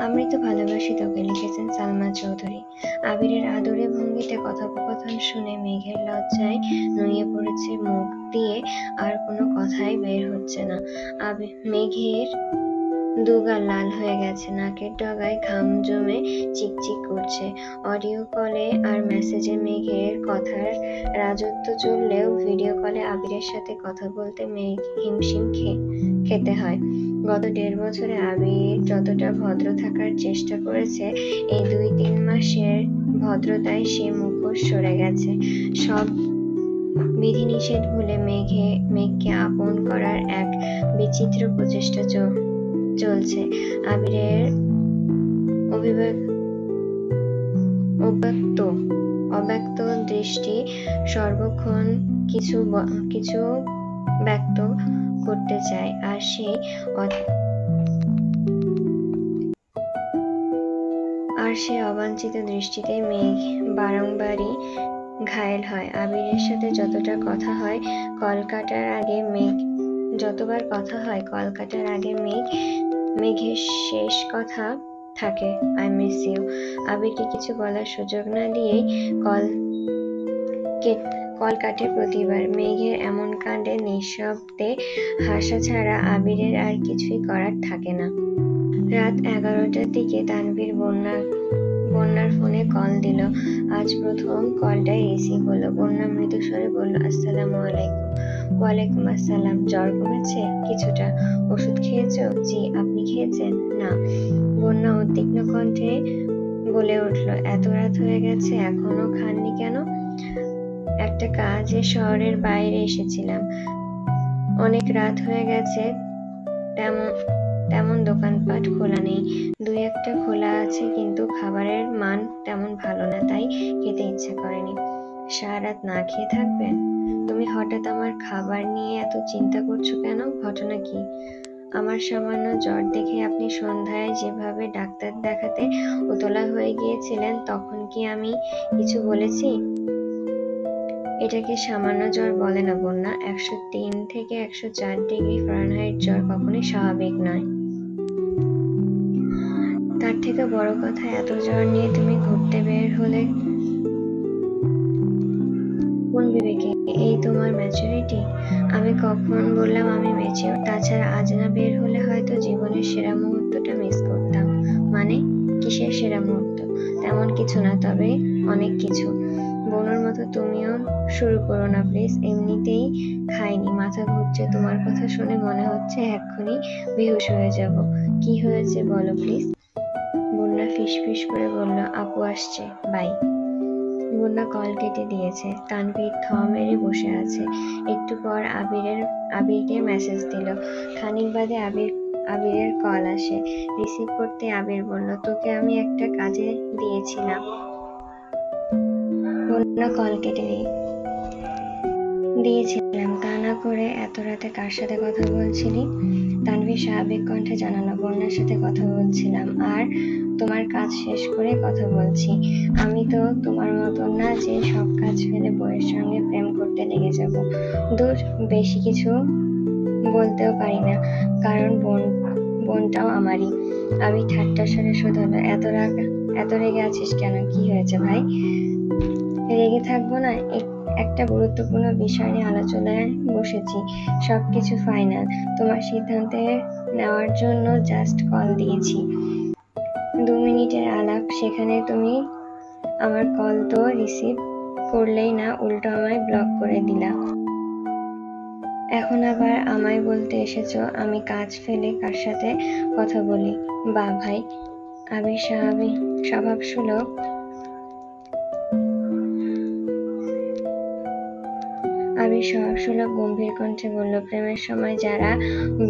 আমি তো ভালোবাসি তোকে, লিখেছেন সালমা চৌধুরী। আবিরের আদুরে ভঙ্গিতে কথোপকথন শুনে মেঘের লজ্জায় নুয়ে পড়েছে মুখ দিয়ে, আর কোনো কথাই বের হচ্ছে না। মেঘের দুগাল লাল হয়ে গেছে, নাকের ডগায় ঘাম জমে চিকচিক করছে। অডিও কলে আর মেসেজে মেঘের কথার রাজত্ব চললেও ভিডিও কলে আবিরের সাথে কথা বলতে মেঘ হিমশিম খেতে হয়। গত 1.5 বছরে আবির যতটা ভদ্র থাকার চেষ্টা করেছে, এই 2-3 মাসের ভদ্রতায় সে মুখোশ সরে গেছে। সব বিধিনিষেধ ভুলে মেঘকে আপন করার এক বিচিত্র প্রচেষ্টা চলছে। আবিরের অব্যক্ত দৃষ্টি সর্বক্ষণ কিছু ব্যক্ত করতে চায়, আর সে অবাঞ্ছিত দৃষ্টিতে মেঘ বারংবারই ঘায়েল হয়। আবিরের সাথে যতবার কথা হয় কলকাতার আগে মেঘের শেষ কথা থাকে আই মিস ইউ। আবিরকে কিছু বলার সুযোগ না দিয়েই কল কাটে প্রতিবার। মেঘের এমন কাণ্ডে নিঃশব্দে হাসা ছাড়া আবিরের আর কিছুই করার থাকে না। রাত 11টার দিকে তানভীর বন্যার ফোনে কল দিল। আজ প্রথম কলটাই রিসিভ হলো। বন্যা মৃদু স্বরে বলল, আসসালামু আলাইকুম। ওয়ালাইকুম আসসালাম। জ্বর কমেছে কিছুটা? ওষুধ খেয়েছো? জি। আপনি খেয়েছেন? না। বন্যা উদ্বিগ্ন কণ্ঠে বলে উঠল, এত রাত হয়ে গেছে এখনো খাননি কেন? একটা কাজে শহরের বাইরে এসেছিলাম, অনেক রাত হয়ে গেছে। তেমন দোকানপাট খোলা নেই, 2-1টা খোলা আছে, কিন্তু খাবারের মান তেমন ভালো না, তাই খেতে ইচ্ছে করেনি। সারা রাত না খেয়ে থাকবেন? তুমি হঠাৎ আমার খাবার নিয়ে এত চিন্তা করছো কেন? ঘটনা কি? আমার সামান্য জ্বর দেখে আপনি সন্ধ্যায় যেভাবে ডাক্তার দেখাতে উতলা হয়ে গিয়েছিলেন, তখন কি আমি কিছু বলেছি? এটাকে সামান্য জ্বর বলে না বন্যা। 103 থেকে 104 ডিগ্রি ফারেনহাইট জ্বর কখনোই স্বাভাবিক নয়। তার থেকে বড় কথা, এত জ্বর নিয়ে তুমি ঘুরতে বের হলে কোন বিবেকে? এই তোমার ম্যাচুরিটি? আমি কখন বললাম আমি ম্যাচিওর? তাছাড়া আজ না বের হলে হয়তো জীবনের সেরা মুহূর্তটা মিস করতাম। মানে? কিসের সেরা মুহূর্ত? তেমন কিছু না, তবে অনেক কিছু। বনুর মতো তুমিও শুরু করো না প্লিজ। এমনিতেই খাইনি, মাথা ঘুরছে। তোমার কথা শুনে মনে হচ্ছে এক্ষুনি বেহুশ হয়ে যাব। কি হয়েছে বলো প্লিজ। বন্যা ফিসফিস করে বলল, আপু আসছে, বাই। বন্যা কল কেটে দিয়েছে। তানভীর থ মেরে বসে আছে। একটু পর আবিরকে মেসেজ দিল। খানিক বাদে আবিরের কল আসে। রিসিভ করতে আবির বলল, তোকে আমি একটা কাজে দিয়েছিলাম। বন্যা কল কেটে দিয়েছিলাম, তা না করে এত রাতে কার সাথে কথা বলছিলি? তানভীর স্বাভাবিক কণ্ঠে জানালো, বন্যার সাথে কথা বলছিলাম, আর তোমার কাজ শেষ করে কথা বলছি। আমি তো তোমার মতন না যে সব কাজ ফেলে বউয়ের সঙ্গে প্রেম করতে লেগে যাব। দূর, বেশি কিছু বলতেও পারি না, কারণ বোনটাও আমারই। আমি ঠাট্টার স্বরে শুধালো, এত রেগে আছিস কেন? কি হয়েছে ভাই? রেগে থাকবো না? একটা গুরুত্বপূর্ণ বিষয় নিয়ে আলোচনায় বসেছি। সবকিছু ফাইনাল। তোমার সিদ্ধান্তে নেওয়ার জন্য জাস্ট কল দিয়েছি। 2 মিনিটের আলাপ, সেখানে তুমি আমার কল তো রিসিভ করলেই না, উল্টো আমায় ব্লক করে দিলা। এখন আবার আমায় বলতে এসেছো আমি কাজ ফেলে কার সাথে কথা বলি? বাহ ভাই। আবির স্বভাবসুলভ গম্ভীর কণ্ঠে বলল, প্রেমের সময় যারা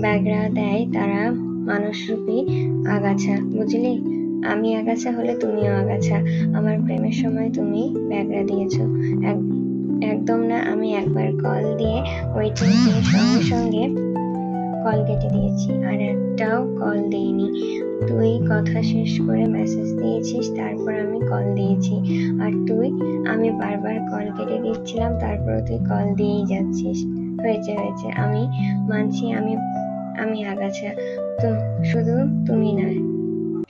ব্যাগরা দেয় তারা মানুষরূপী আগাছা, বুঝলি? আমি আগাছা হলে তুমিও আগাছা। আমার প্রেমের সময় তুমি ব্যাগরা দিয়েছো? একদম না। আমি একবার কল দিয়ে ওয়েটিং দিয়ে সঙ্গে সঙ্গে কল কেটে দিয়েছি, আর একটাও কল দিইনি। তুই কথা শেষ করে মেসেজ দিয়েছিস, তারপর আমি কল দিয়েছি। আর আমি বারবার কল কেটে দিচ্ছিলাম, তারপরও তুই কল দিয়েই যাচ্ছিস। হয়েছে, আমি মানছি আমি আগাছা। তো শুধু তুমি না,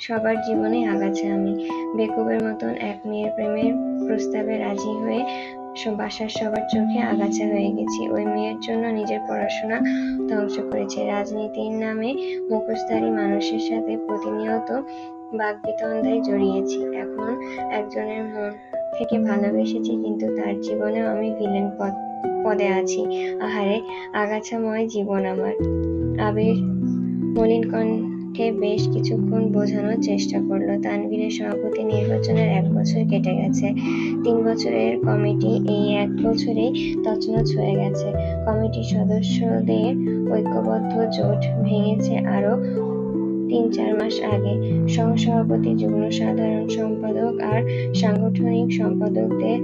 সবার জীবনে আগাছা আমি। বেকুবের মতন এক মেয়ের প্রেমের প্রস্তাবে রাজি হয়ে বাসার সবার চোখে আগাছা হয়ে গেছি। ওই মেয়ের জন্য নিজের পড়াশোনা ধ্বংস করেছি। রাজনীতির নামে মুখোশধারী মানুষের সাথে প্রতিনিয়ত বাকবিতন্ডায় জড়িয়েছি। এখন একজনের মন থেকে ভালোবেসেছি, কিন্তু তার জীবনেও আমি ভিলেন পদে আছি। আহারে, আগাছাময় জীবন আমার। আবির মলিন কণ্ঠে বেশ কিছুক্ষণ বোঝানোর চেষ্টা করলো। তানভীরের সভাপতি নির্বাচনের 1 বছর কেটে গেছে। 3 বছরের কমিটি এই 1 বছরেই তছনছ হয়ে গেছে। কমিটির সদস্যদের ঐক্যবদ্ধ জোট ভেঙেছে আরো 3-4 মাস আগে। সহসভাপতি, যুগ্ম সাধারণ সম্পাদক আর সাংগঠনিক সম্পাদকদের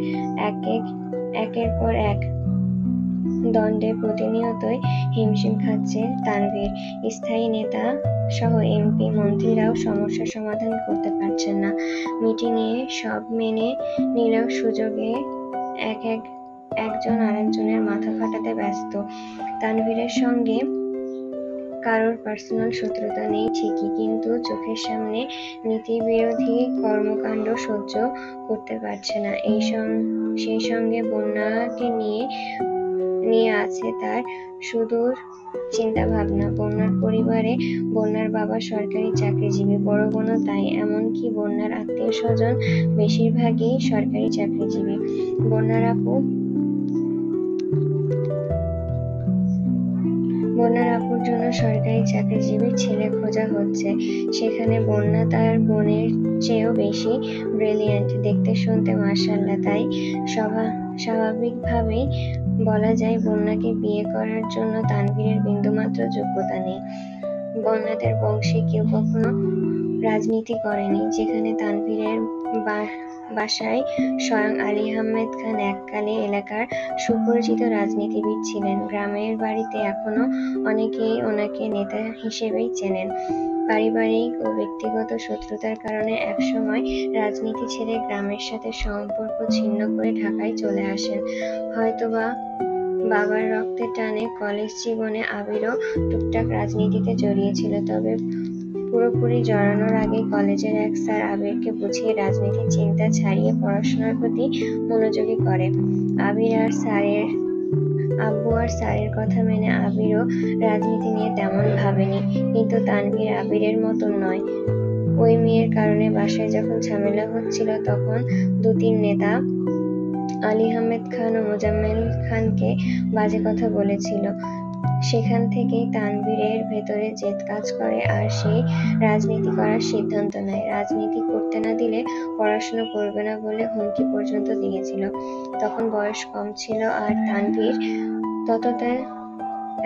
একের পর এক দ্বন্দ্বে প্রতিনিয়তই হিমশিম খাচ্ছে তানভীর। স্থায়ী নেতা সহ এমপি মন্ত্রীরাও সমস্যার সমাধান করতে পারছেন না। মিটিংয়ে সব মেনে নিলেও সুযোগে একজন আরেকজনের মাথা ফাটাতে ব্যস্ত। তানভীরের সঙ্গে কারোর পার্সোনাল শত্রুতা নেই ঠিকই, কিন্তু চোখের সামনে নীতিবিরোধী কর্মকাণ্ড সহ্য করতে পারছে না। সেই সঙ্গে বন্যাকে নিয়ে আছে তার সুদূর চিন্তাভাবনা। বন্যার পরিবারে বন্যার বাবা সরকারি চাকরিজীবী, বড় বোনও তাই। এমনকি বন্যার আত্মীয়-স্বজন বেশিরভাগই সরকারি চাকরিজীবী। বন্যার আপুর জন্য সরকারি চাকরিজীবীর ছেলে খোঁজা হচ্ছে। সেখানে বন্যা তার বোনের চেয়েও বেশি ব্রিলিয়ান্ট, দেখতে শুনতে মাশাআল্লাহ। তাই স্বাভাবিকভাবেই বলা যায় বন্যাকে বিয়ে করার জন্য তানভীরের বিন্দুমাত্র যোগ্যতা নেই। বন্যাদের বংশে কেউ কখনো রাজনীতি করেনি। যেখানে তানভীরের বাসায় স্বয়ং আলী আহমেদ খান এককালে এলাকার সুপরিচিত রাজনীতিবিদ ছিলেন। গ্রামের বাড়িতে এখনো অনেকেই ওনাকে নেতা হিসেবেই চেনেন। পারিবারিক ও ব্যক্তিগত শত্রুতার কারণে একসময় রাজনীতি ছেড়ে গ্রামের সাথে সম্পর্ক ছিন্ন করে ঢাকায় চলে আসেন। হয়তোবা বাবার রক্তের টানে কলেজ জীবনে আবিরও টুকটাক রাজনীতিতে জড়িয়েছিল, তবে পুরোপুরি জড়ানোর আগেই কলেজের এক স্যার আবিরকে বুঝিয়ে রাজনীতির চিন্তা ছাড়িয়ে পড়াশোনার প্রতি মনোযোগী করে। আব্বু আর স্যারের কথা মেনে আবিরও রাজনীতি নিয়ে তেমন ভাবেনি, কিন্তু তানভীর আবিরের মতন নয়। ওই মেয়ের কারণে বাসায় যখন ঝামেলা হচ্ছিল, তখন 2-3 নেতা আলী আহমেদ খান ও মোজাম্মেল খানকে বাজে কথা বলেছিল। সেখান থেকেই তানভীরের ভেতরে জেদ কাজ করে আর সে রাজনীতি করার সিদ্ধান্ত নেয়। রাজনীতি করতে না দিলে পড়াশোনা করবে না বলে হুমকি পর্যন্ত দিয়েছিল। তখন বয়স কম ছিল আর তানভীর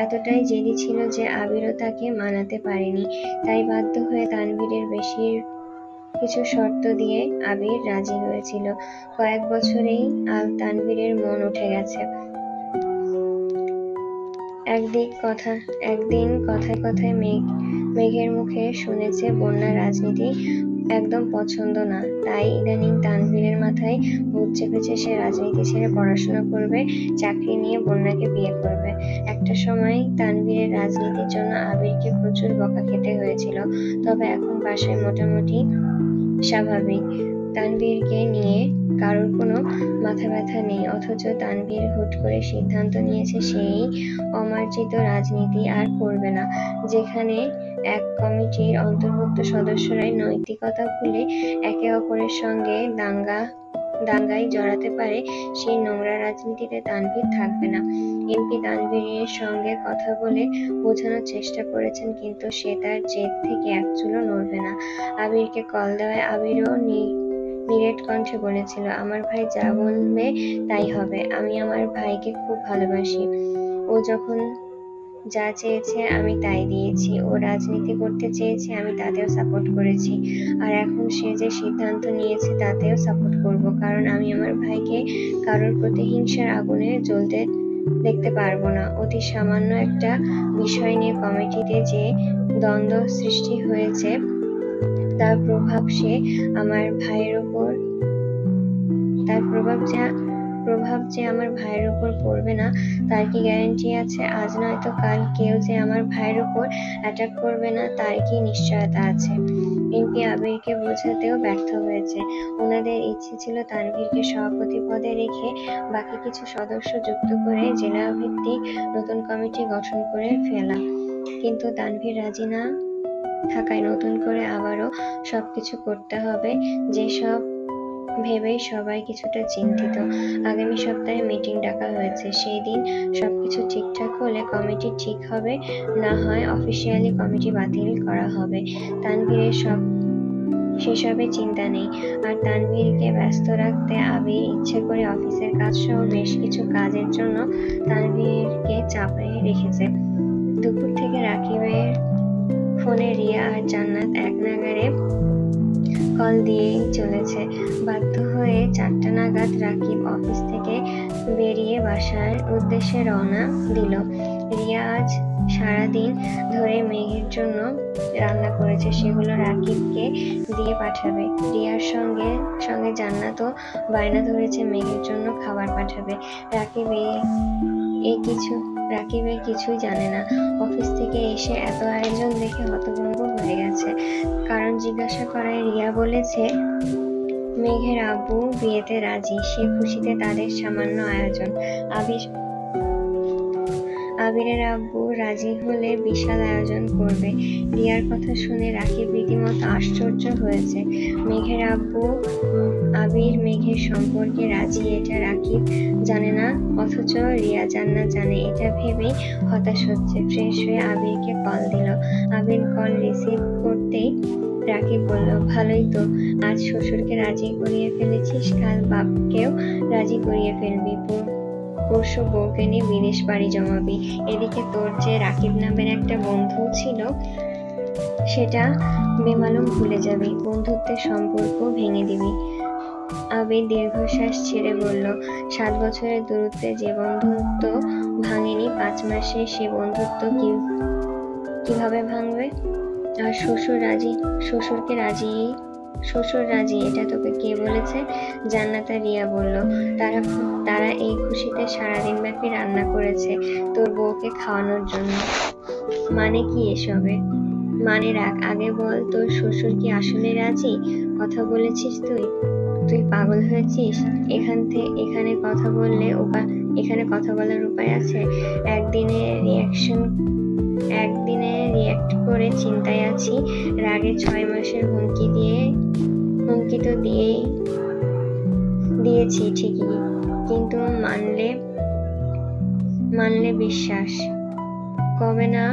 এতটাই জেদি ছিল যে আবিরও তাকে মানাতে পারেনি। তাই বাধ্য হয়ে তানভীরের কিছু শর্ত দিয়ে আবির রাজি হয়েছিল। কয়েক বছরেই তানভীরের মন উঠে গেছে। একদিন কথায় কথায় মেঘের মুখে শুনেছে বন্যার রাজনীতি একদম পছন্দ না। তাই ইদানিং তানভীরের মাথায় ভূত চেপেছে, সে রাজনীতি ছেড়ে পড়াশোনা করবে, চাকরি নিয়ে বন্যাকে বিয়ে করবে। একটা সময় তানভীরের রাজনীতির জন্য আবিরকে প্রচুর বকা খেতে হয়েছিল, তবে এখন বাসায় মোটামুটি স্বাভাবিক। তানভীরকে নিয়ে কারোর কোনো মাথা ব্যথা নেই। অথচ তানভীর হুট করে সিদ্ধান্ত নিয়েছে সেই অমার্জিত রাজনীতি আর করবে না। যেখানে এক কমিটির অন্তর্ভুক্ত সদস্যরাই নৈতিকতা ভুলে একে অপরের সঙ্গে দাঙ্গায় জড়াতে পারে, সেই নোংরা রাজনীতিতে তানভীর থাকবে না। এমপি তানভীরের সঙ্গে কথা বলে বোঝানোর চেষ্টা করেছেন, কিন্তু সে তার জেদ থেকে এক চুলও নড়বে না। আবিরকে কল দেওয়ায় আবিরও নিরেট কণ্ঠে বলেছিল, আমার ভাই যা বলবে তাই হবে। আমি আমার ভাইকে খুব ভালোবাসি। ও যখন যা চেয়েছে আমি তাই দিয়েছি। ও রাজনীতি করতে চেয়েছে, আমি তাতেও সাপোর্ট করেছি। আর এখন সে যে সিদ্ধান্ত নিয়েছে তাতেও সাপোর্ট করব, কারণ আমি আমার ভাইকে কারোর প্রতি হিংসার আগুনে জ্বলতে দেখতে পারবো না। অতি সামান্য একটা বিষয় নিয়ে কমিটিতে যে দ্বন্দ্ব সৃষ্টি হয়েছে, তার প্রভাব যে প্রভাব যে আমার ভাইয়ের উপর পড়বে না তার কি গ্যারান্টি আছে? আজ নয়তো কাল কেউ যে আমার ভাইয়ের উপর অ্যাটাক করবে না তার কি নিশ্চয়তা আছে? এমপি আবিরকে বোঝাতেও ব্যর্থ হয়েছে। ওনাদের ইচ্ছে ছিল তানভীরকে সভাপতি পদে রেখে বাকি কিছু সদস্য যুক্ত করে জেলা ভিত্তিক নতুন কমিটি গঠন করে ফেলা, কিন্তু তানভীর রাজি না থাকায় নতুন করে আবারও সবকিছু করতে হবে, যেসব ভেবেই সবাই কিছুটা চিন্তিত। আগামী সপ্তাহে মিটিং ডাকা হয়েছে, সেই দিন সবকিছু ঠিকঠাক হলে কমিটি ঠিক হবে, না হয় অফিসিয়ালি কমিটি বাতিল করা হবে। তানভীরের সেসবে চিন্তা নেই। আর তানভীরকে ব্যস্ত রাখতে আবির ইচ্ছে করে অফিসের কাজ সহ বেশ কিছু কাজের জন্য তানভীরকে চাপে রেখেছে। দুপুর থেকে রাকিবের ফোনে রিয়া আর জান্নাত এক নাগাড়ে কল দিয়েই চলেছে। বাধ্য হয়ে 4টা নাগাদ রাকিব অফিস থেকে বেরিয়ে বাসার উদ্দেশ্যে রওনা দিল। রিয়া আজ সারাদিন ধরে মেঘের জন্য রান্না করেছে, সেগুলো রাকিবকে দিয়ে পাঠাবে। রিয়ার সঙ্গে সঙ্গে জান্নাতও বায়না ধরেছে মেঘের জন্য খাবার পাঠাবে। রাকিবের কিছুই জানে না। অফিস থেকে এসে এত আয়োজন দেখে হতভম্ব হয়ে গেছে। কারণ জিজ্ঞাসা করায় রিয়া বলেছে মেঘের আব্বু বিয়েতে রাজি, সে খুশিতে তাদের সামান্য আয়োজন। আবিরের আব্বু রাজি হলে বিশাল আয়োজন করবে। রিয়ার কথা শুনে রাকিব রীতিমতো আশ্চর্য হয়েছে। মেঘের আব্বু আবির মেঘের সম্পর্কে রাজি, এটা রাকিব জানে না, অথচ রিয়া জান্নাত জানে। এটা ভেবেই হতাশ হচ্ছে। ফ্রেশ হয়ে আবিরকে কল দিল। আবির কল রিসিভ করতেই রাকিব বলল, ভালোই তো, আজ শ্বশুরকে রাজি করিয়ে ফেলেছিস, কাল বাপকেও রাজি করিয়ে ফেলবি, পরশু বউকে নিয়ে বিদেশ বাড়ি জমাবি। এদিকে তোর যে রাকিব নামের একটা বন্ধু ছিল সেটা বেমালুম ভুলে যাবি, বন্ধুত্বের সম্পর্ক ভেঙে দিবি। আবির দীর্ঘশ্বাস ছেড়ে বলল, 7 বছরের দূরত্বে যে বন্ধুত্ব ভাঙেনি 5 মাসে সে বন্ধুত্ব কিভাবে ভাঙবে? আর শ্বশুর রাজি এটা তোকে কে বলেছে? জান্নাত আর রিয়া বলল। তারা এই খুশিতে সারাদিন ব্যাপী রান্না করেছে তোর বউকে খাওয়ানোর জন্য। মানে কি এসবে? মানে রাখ, আগে বল, তোর শ্বশুর কি আসলে রাজি? কথা বলেছিস তুই পাগল হয়েছিস? এখানে কথা বলার উপায় আছে? একদিনে রিয়াক্ট করে চিন্তায় আছি, রাগে 6 মাসের হুমকি তো দিয়েছি ঠিকই, কিন্তু মানলে বিশ্বাস কবে না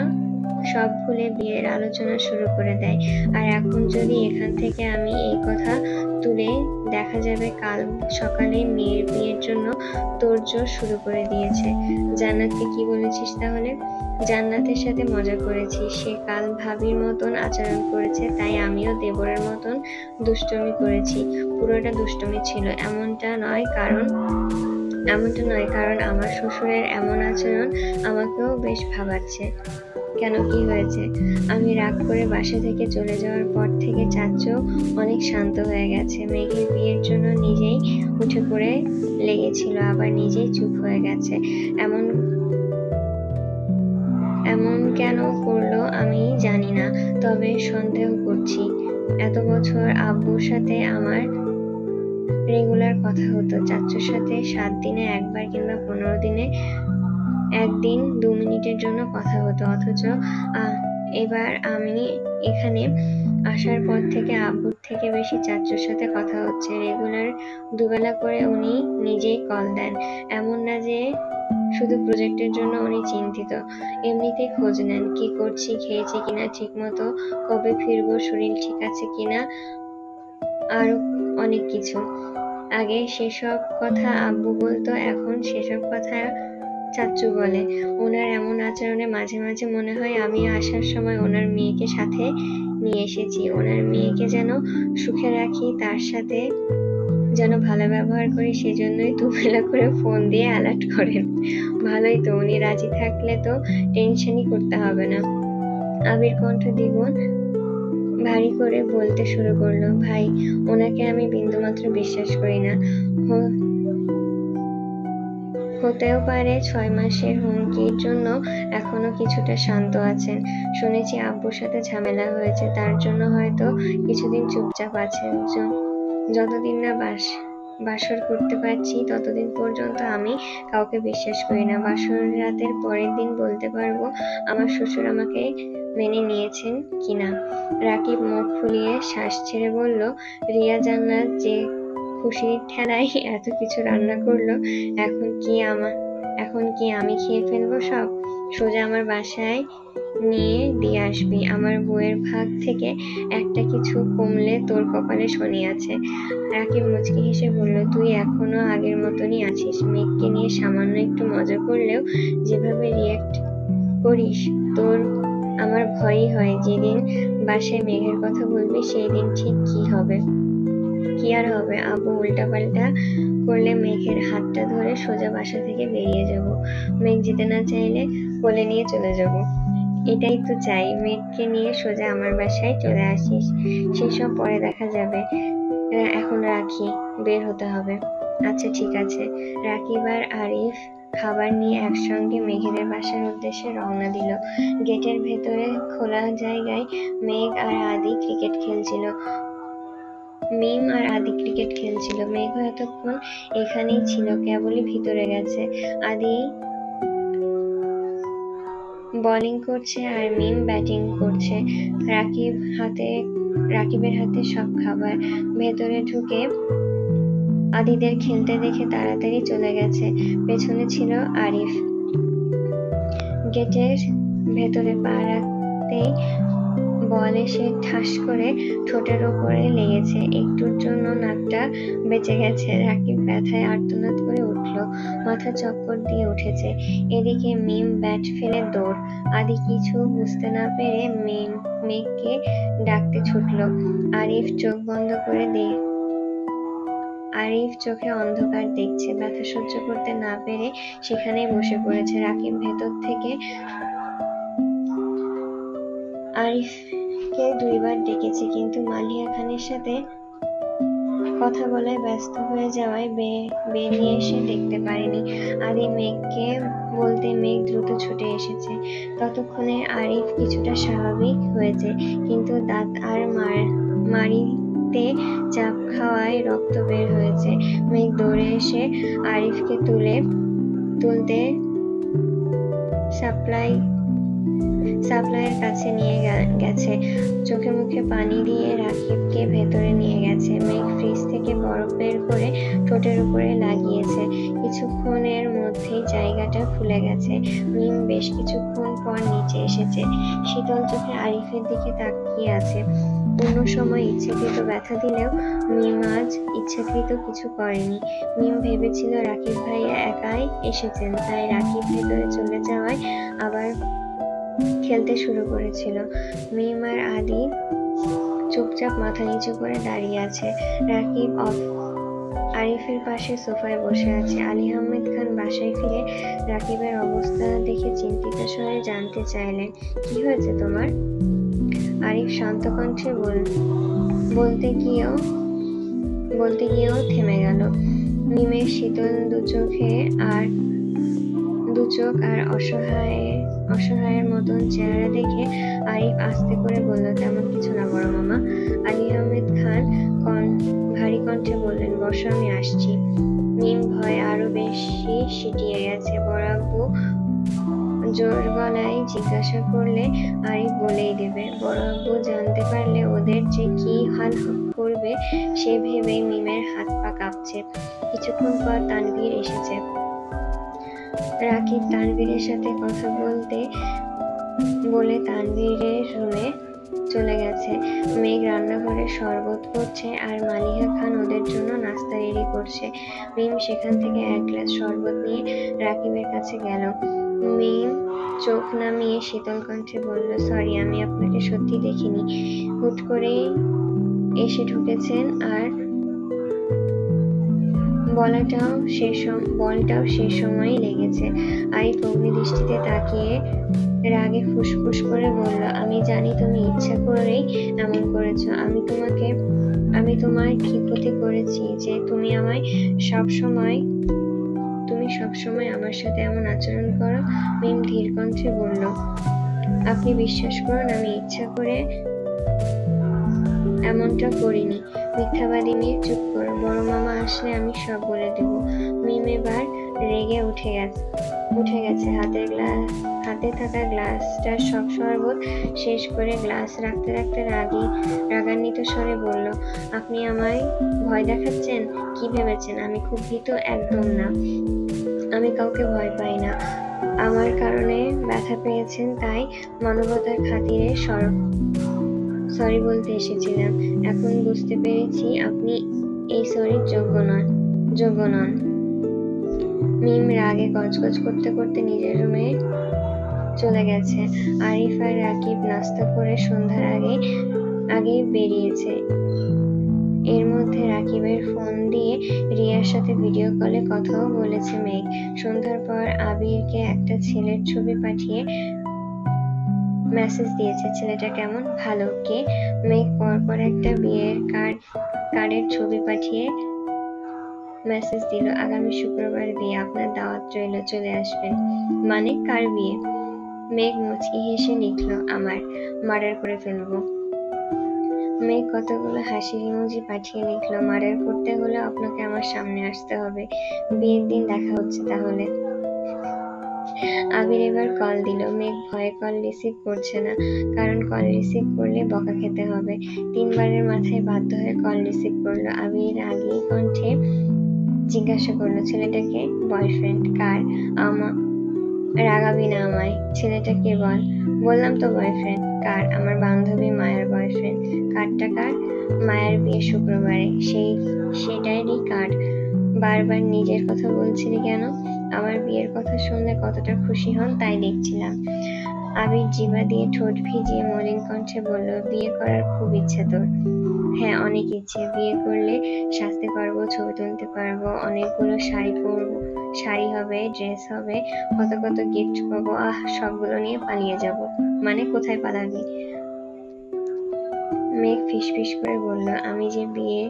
সব ভুলে বিয়ের আলোচনা শুরু করে দেয়। আর এখন যদি এখান থেকে আমি এই কথা তুলে, দেখা যাবে কাল সকালে মেয়ের বিয়ের জন্য তোড়জোড় শুরু করে দিয়েছে। জান্নাতকে কি বলেছিস তাহলে? জান্নাতের সাথে মজা করেছি, সে কাল ভাবির মতন আচরণ করেছে, তাই আমিও দেবরের মতন দুষ্টুমি করেছি। পুরোটা দুষ্টুমি ছিল, এমনটা নয়, কারণ আমার শ্বশুরের এমন আচরণ আমাকেও বেশ ভাবাচ্ছে। কেন, কি হয়েছে? আমি রাগ করে বাসা থেকে চলে যাওয়ার পর থেকে চাচু অনেক শান্ত হয়ে গেছে। মেঘের বিয়ের জন্য নিজেই উঠে পড়ে লেগেছিল, আবার নিজেই চুপ হয়ে গেছে। এমন কেন করলো আমি জানি না, তবে সন্দেহ করছি। এত বছর আব্বুর সাথে আমার রেগুলার কথা হতো, চাচুর সাথে 7 দিনে একবার কিংবা 15 দিনে একদিন 2 মিনিটের জন্য কথা হতো, অথচ এবার আমি এখানে আসার পর থেকে আব্বুর থেকে বেশি চাচুর সাথে কথা হচ্ছে। রেগুলার 2 বেলা করে উনি নিজেই কল দেন। এমন না যে শুধু প্রজেক্টের জন্য উনি চিন্তিত, এমনিতেই খোঁজ নেন, কি করছি, খেয়েছি কিনা ঠিকমতো, কবে ফিরবো, শরীর ঠিক আছে কিনা, আরো অনেক কিছু। আগে সেসব কথা আব্বু বলতো, এখন সেসব কথা চাচু বলে। ওনার এমন আচরণে মাঝে মাঝে মনে হয় আমি আসার সময় ওনার মেয়েকে সাথে নিয়ে এসেছি। ওনার মেয়েকে যেন সুখে রাখি, তার সাথে যেন ভালো ব্যবহার করি, সেজন্যই দুবেলা করে ফোন দিয়ে অ্যালার্ট করেন। ভালোই তো, উনি রাজি থাকলে তো টেনশনই করতে হবে না। আবির কণ্ঠ দ্বিগুণ ভারী করে বলতে শুরু করলো, ভাই, ওনাকে আমি বিন্দুমাত্র বিশ্বাস করি না। হতেও পারে 6 মাসের হুমকির জন্য এখনো কিছুটা শান্ত আছেন। শুনেছি আব্বুর সাথে ঝামেলা হয়েছে, তার জন্য হয়তো কিছুদিন চুপচাপ আছেন। যতদিন না বাসর করতে পারছি ততদিন পর্যন্ত আমি কাউকে বিশ্বাস করি না। বাসর রাতের পরের দিন বলতে পারবো আমার শ্বশুর আমাকে মেনে নিয়েছেন কিনা। রাকিব মুখ ফুলিয়ে শ্বাস ছেড়ে বলল, রিয়া জান্নাত যে খুশির ঠেলায় এত কিছু রান্না করলো, এখন কি আমি খেয়ে ফেলবো সব? সোজা আমার বাসায় নিয়ে দিয়ে আসবি। আমার বউয়ের ভাগ থেকে একটা কিছু কমলে তোর কপালে শনি আছে। রাকিব মুচকি হেসে বলল, তুই এখনো আগের মতনই আছিস। মেঘকে নিয়ে সামান্য একটু মজা করলেও যেভাবে রিয়্যাক্ট করিস, তোর আমার ভয়ই হয় যেদিন বাসায় মেঘের কথা বলবি সেই দিন ঠিক কি আর হবে। আব্বু উল্টাপাল্টা করলে মেঘের হাতটা ধরে সোজা বাসা থেকে বেরিয়ে যাব। মেঘ যেতে না চাইলে কোলে নিয়ে চলে যাব। এটাই তো চাই, মেঘকে নিয়ে সোজা আমার বাসায় চলে আসিস। সেসব পরে দেখা যাবে, এখন রাখি, বের হতে হবে। আচ্ছা ঠিক আছে। রাকিব আর আরিফ খাবার নিয়ে একসঙ্গে মেঘেদের বাসার উদ্দেশ্যে রওনা দিল। গেটের ভেতরে খোলা জায়গায় মেঘ আর আদি ক্রিকেট খেলছিল। মিম আর আদি ক্রিকেট খেলছিল। মেঘও এতক্ষণ এখানেই ছিল, কেবলই ভিতরে গেছে। আদি বোলিং করছে আর মিম ব্যাটিং করছে। রাকিবের হাতে সব খাবার। ভেতরে ঢুকে আদিদের খেলতে দেখে তাড়াতাড়ি চলে গেছে। পেছনে ছিল আরিফ। গেটের ভেতরে পা রাখতেই বল এসে ঠাস করে ঠোঁটের ওপরে লেগেছে। একটুর জন্য নাকটা বেঁচে গেছে। রাকিব ব্যথায় আর্তনাদ করে উঠল। মাথা চক্কর দিয়ে উঠেছে। এদিকে মিম ব্যাট ফেলে দৌড়। আদি কিছু বুঝতে না পেরে মেঘকে ডাকতে ছুটল। আরিফ চোখে অন্ধকার দেখছে। ব্যথা সহ্য করতে না পেরে সেখানেই বসে পড়েছে। রাকিব ভেতর থেকে আরিফকে 2 বার ডেকেছে, কিন্তু মালিহা খানের সাথে কথা বলায় ব্যস্ত হয়ে যাওয়ায় বেরিয়ে এসে দেখতে পারেনি। আদি মেঘকে বলতে মেঘ দ্রুত ছুটে এসেছে। ততক্ষণে আরিফ কিছুটা স্বাভাবিক হয়েছে, কিন্তু দাঁত আর মাড়িতে চাপ খাওয়ায় রক্ত বের হয়েছে। মেঘ দৌড়ে এসে আরিফকে তুলতে সাপ্লাইয়ের কাছে নিয়ে গেছে। চোখে মুখে পানি দিয়ে রাকিবকে ভেতরে নিয়ে গেছে। মেঘ ফ্রিজ থেকে বরফ বের করে ঠোঁটের উপরে লাগিয়েছে। কিছুক্ষণের মধ্যেই জায়গাটা ফুলে গেছে। মিম বেশ কিছুক্ষণ পর নিচে এসেছে। শীতল চোখে আরিফের দিকে তাকিয়ে আছে। অন্য সময় ইচ্ছাকৃত ব্যথা দিলেও মিম আজ ইচ্ছাকৃত কিছু করেনি। মিম ভেবেছিল রাকিব ভাইয়া একাই এসেছেন, তাই রাকিব ভেতরে চলে যাওয়ায় আবার খেলতে শুরু করেছিল। মিম আর আদি চুপচাপ মাথা নিচু করে দাঁড়িয়ে আছে। রাকিব আরিফের পাশে সোফায় বসে আছে। আলী আহমেদ খান বাসায় ফিরে রাকিবের অবস্থা দেখে চিন্তিত স্বরে জানতে চাইলেন, কি হয়েছে তোমার? আরিফ শান্ত কণ্ঠে বলতে গিয়েও থেমে গেল। মিমের শীতল দুচোখ আর অসহায়ের মতন চেহারা দেখে আরিফ আস্তে করে বলল, তেমন কিছু না বড় মামা। আলী আহমেদ খান ভারী কণ্ঠে বললেন, বসো, আমি আসছি। মিম ভয়ে আরো বেশি সিটিয়ে গেছে। বড় আব্বু জোর গলায় জিজ্ঞাসা করলে আরিফ বলেই দেবে। বড় আব্বু জানতে পারলে ওদের যে কি হাল করবে সে ভেবেই মিমের হাত পা কাঁপছে। কিছুক্ষণ পর তানভীর এসেছে। রাকিব তানভীরের সাথে কথা বলে তানভীরের রুমে চলে গেছে। মেঘ রান্নাঘরে শরবত করছে আর মালিহা খান ওদের জন্য নাস্তা রেডি করছে। মিম সেখান থেকে 1 গ্লাস শরবত নিয়ে রাকিবের কাছে গেল। মিম চোখ নামিয়ে শীতল কণ্ঠে বলল, সরি, আমি আপনাকে সত্যি দেখিনি। হুট করেই এসে ঢুকেছেন আর বলটাও শেষ সময়ই লেগেছে। আরিফ অগ্নিদৃষ্টিতে তাকিয়ে রাগে ফুসফুস করে বলল, আমি জানি তুমি ইচ্ছা করেই এমন করেছো। আমি তোমার কি ক্ষতি করেছি যে তুমি আমায় সব সময় তুমি সবসময় আমার সাথে এমন আচরণ করো? মিম ধীর কণ্ঠে বলল, আপনি বিশ্বাস করুন আমি ইচ্ছা করে এমনটা করিনি। মিথ্যাবাদী মেয়ে, চুপ করো, বড় মামা আসলে আমি সব বলে দেব। মিম এবার রেগে উঠে গেছে। হাতে থাকা গ্লাসটার সব শরবত শেষ করে গ্লাস রাখতে রাখতে রাগান্বিত স্বরে বলল, আপনি আমায় ভয় দেখাচ্ছেন? কি ভেবেছেন আমি খুব ভীতু? একদম না, আমি কাউকে ভয় পাই না। আমার কারণে ব্যথা পেয়েছেন তাই মানবতার খাতিরে সরি বলতে এসেছিলাম। এখন বুঝতে পেরেছি আপনি এই সরির যোগ্য নন। মিম রাগে গজগজ করতে করতে নিজের রুমে চলে গেছে। আরিফ আর রাকিব নাস্তা করে সন্ধ্যার আগেই বেরিয়েছে। এর মধ্যে রাকিবের ফোন দিয়ে রিয়ার সাথে ভিডিও কলে কথাও বলেছে মেঘ। সন্ধ্যার পর আবিরকে একটা ছেলের ছবি পাঠিয়ে মেসেজ দিয়েছে, ছেলেটা কেমন? ভালো। কে? মেঘ পরপর একটা বিয়ের কার্ডের ছবি পাঠিয়ে মেসেজ দিল, আগামী শুক্রবার বিয়ে, আপনার দাওয়াত রইল, চলে আসবেন। মানে কার বিয়ে? মেঘ মুচকি হেসে লিখল, আমার, মার্ডার করে ফেলবো। মেঘ কতগুলো হাসির ইমোজি পাঠিয়ে লিখল, মার্ডার করতে হলে আপনাকে আমার সামনে আসতে হবে। বিয়ের দিন দেখা হচ্ছে তাহলে। আবির এবার কল দিল। মেঘ ভয়ে কল রিসিভ করছে না, কারণ কল রিসিভ করলে বকা খেতে হবে। 3 বারের মাথায় বাধ্য হয়ে কল রিসিভ করলো। আবির রাগী কণ্ঠে জিজ্ঞাসা করলো, ছেলেটাকে? বয়ফ্রেন্ড। কার? রাগাবি না আমায়। ছেলেটা কে বল? বললাম তো বয়ফ্রেন্ড। কার? আমার বান্ধবী মায়ার বয়ফ্রেন্ড। কার্ডটা কার? মায়ার বিয়ে শুক্রবারে। সেটারই কার্ড। বারবার নিজের কথা বলছিলি কেন? আমার বিয়ের কথা শুনলে কতটা খুশি হন তাই দেখছিলাম। আবির জিভা দিয়ে ঠোঁট ভিজিয়ে মলিন কণ্ঠে বলল, বিয়ে করার খুব ইচ্ছে তোর? হ্যাঁ, অনেক ইচ্ছে। বিয়ে করলে সাজতে পারবো, ছবি তুলতে পারবো, অনেকগুলো শাড়ি হবে, ড্রেস হবে, কত গিফট পাবো। সবগুলো নিয়ে পালিয়ে যাব। মানে কোথায় পালাবি? মেঘ ফিসফিস করে বলল, আমি যে বিয়ে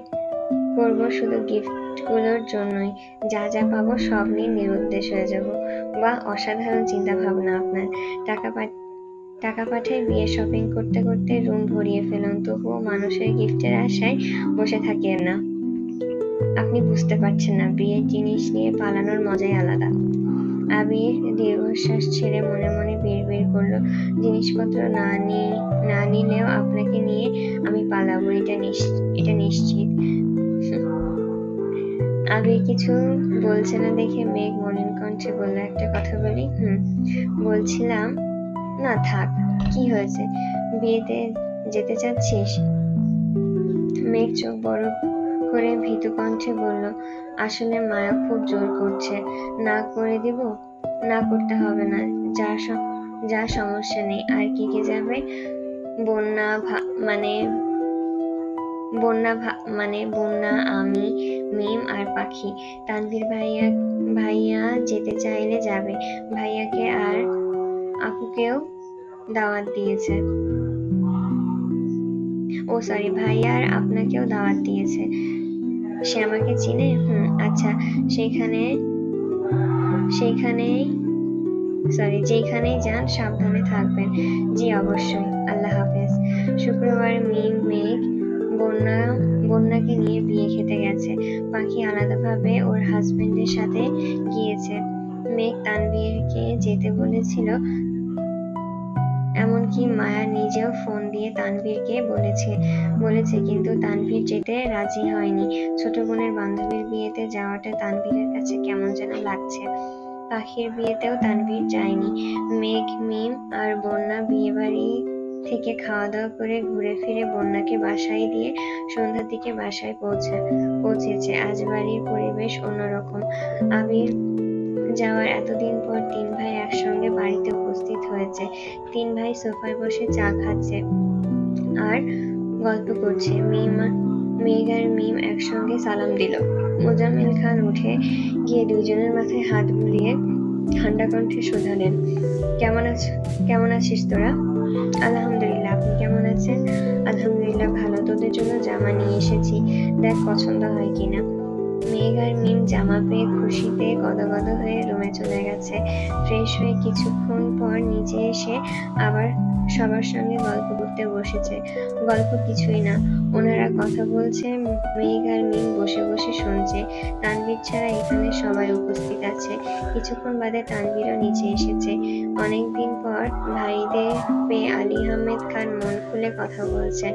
করব শুধু গিফটগুলোর জন্যই। যা পাবো সব নিয়ে নিরুদ্দেশ হয়ে যাব। বাহ, অসাধারণ চিন্তা ভাবনা আপনার। টাকা পাঠায় বিয়ে শপিং করতে করতে রুম ভরিয়ে ফেলুন, তবুও মানুষের গিফটের আশায় বসে থাকেন না। আপনি বুঝতে পারছেন না, বিয়ের জিনিস নিয়ে পালানোর মজাই আলাদা। আবির দীর্ঘশ্বাস ছেড়ে মনে মনে বিড়বিড় করলো, জিনিসপত্র না নিলেও আপনাকে নিয়ে আমি পালাবো, এটা নিশ্চিত। আবির কিছু বলছে না দেখে মেঘ মলিন কণ্ঠে বলল, একটা কথা বলি? বলছিলাম না, থাক। কি হয়েছে? বিয়েতে যেতে চাচ্ছিস? মেঘ চোখ বড় করে ভীতু কণ্ঠে বলল, আসলে মায়া খুব জোর করছে। না করে দিব? না করতে হবে না, যা সমস্যা নেই। আর কে যাবে? বন্যা, আমি, মিম আর পাখি। তানভীর ভাইয়া যেতে চাইলে যাবে। ভাইয়াকে আর আপুকেও দাওয়াত দিয়েছে। ভাইয়া আর আপনাকেও দাওয়াত দিয়েছে। সে আমাকে চিনে? আচ্ছা, যেখানেই যান সাবধানে থাকবেন। জি অবশ্যই, আল্লাহ হাফেজ। শুক্রবার মিম মেঘ বন্যাকে নিয়ে বিয়ে খেতে গেছে। পাখি আলাদাভাবে ওর হাজবেন্ডের সাথে গিয়েছে। মেঘ তানভীরকে যেতে বলেছিল, এমনকি মায়া নিজেও ফোন দিয়ে তানভীরকে বলেছে, কিন্তু তানভীর যেতে রাজি হয়নি। ছোট বোনের বান্ধবীর বিয়েতে যাওয়াটা তানভীরের কাছে কেমন যেন লাগছে। পাখির বিয়েতেও তানভীর যায়নি। মেঘ, মিম আর বন্যা বিয়েবাড়ি থেকে খাওয়া দাওয়া করে ঘুরে ফিরে বন্যাকে বাসায় দিয়ে সন্ধ্যার দিকে বাসায় পৌঁছেছে। আজ বাড়ির পরিবেশ অন্যরকম। আবির যাওয়ার এতদিন পর 3 ভাই একসঙ্গে বাড়িতে উপস্থিত হয়েছে। 3 ভাই সোফায় বসে চা খাচ্ছে আর গল্প করছে। মেঘ আর মিম একসঙ্গে সালাম দিল। মোজাম্মেল খান উঠে গিয়ে দুজনের মাথায় হাত বুলিয়ে ঠান্ডা কণ্ঠে শোধালেন, কেমন আছিস তোরা? আলহামদুলিল্লাহ, আপনি কেমন আছেন? আলহামদুলিল্লাহ ভালো। তোদের জন্য জামা নিয়ে এসেছি, দেখ পছন্দ হয় কিনা। মেঘ আর মিম জামা পেয়ে খুশিতে গদগদ হয়ে রুমে চলে গেছে। ফ্রেশ হয়ে কিছুক্ষণ পর নিচে এসে আবার সবার সঙ্গে গল্প করতে বসেছে। গল্প কিছুই না, ওনারা কথা বলছে, মেঘ আর মিম বসে বসে শুনছে। তানভীর ছাড়া এখানে সবাই উপস্থিত আছে। কিছুক্ষণ বাদে তানভীরও নিচে এসেছে। অনেকদিন পর ভাইদের পেয়ে আলী আহমেদ খান মন খুলে কথা বলছেন।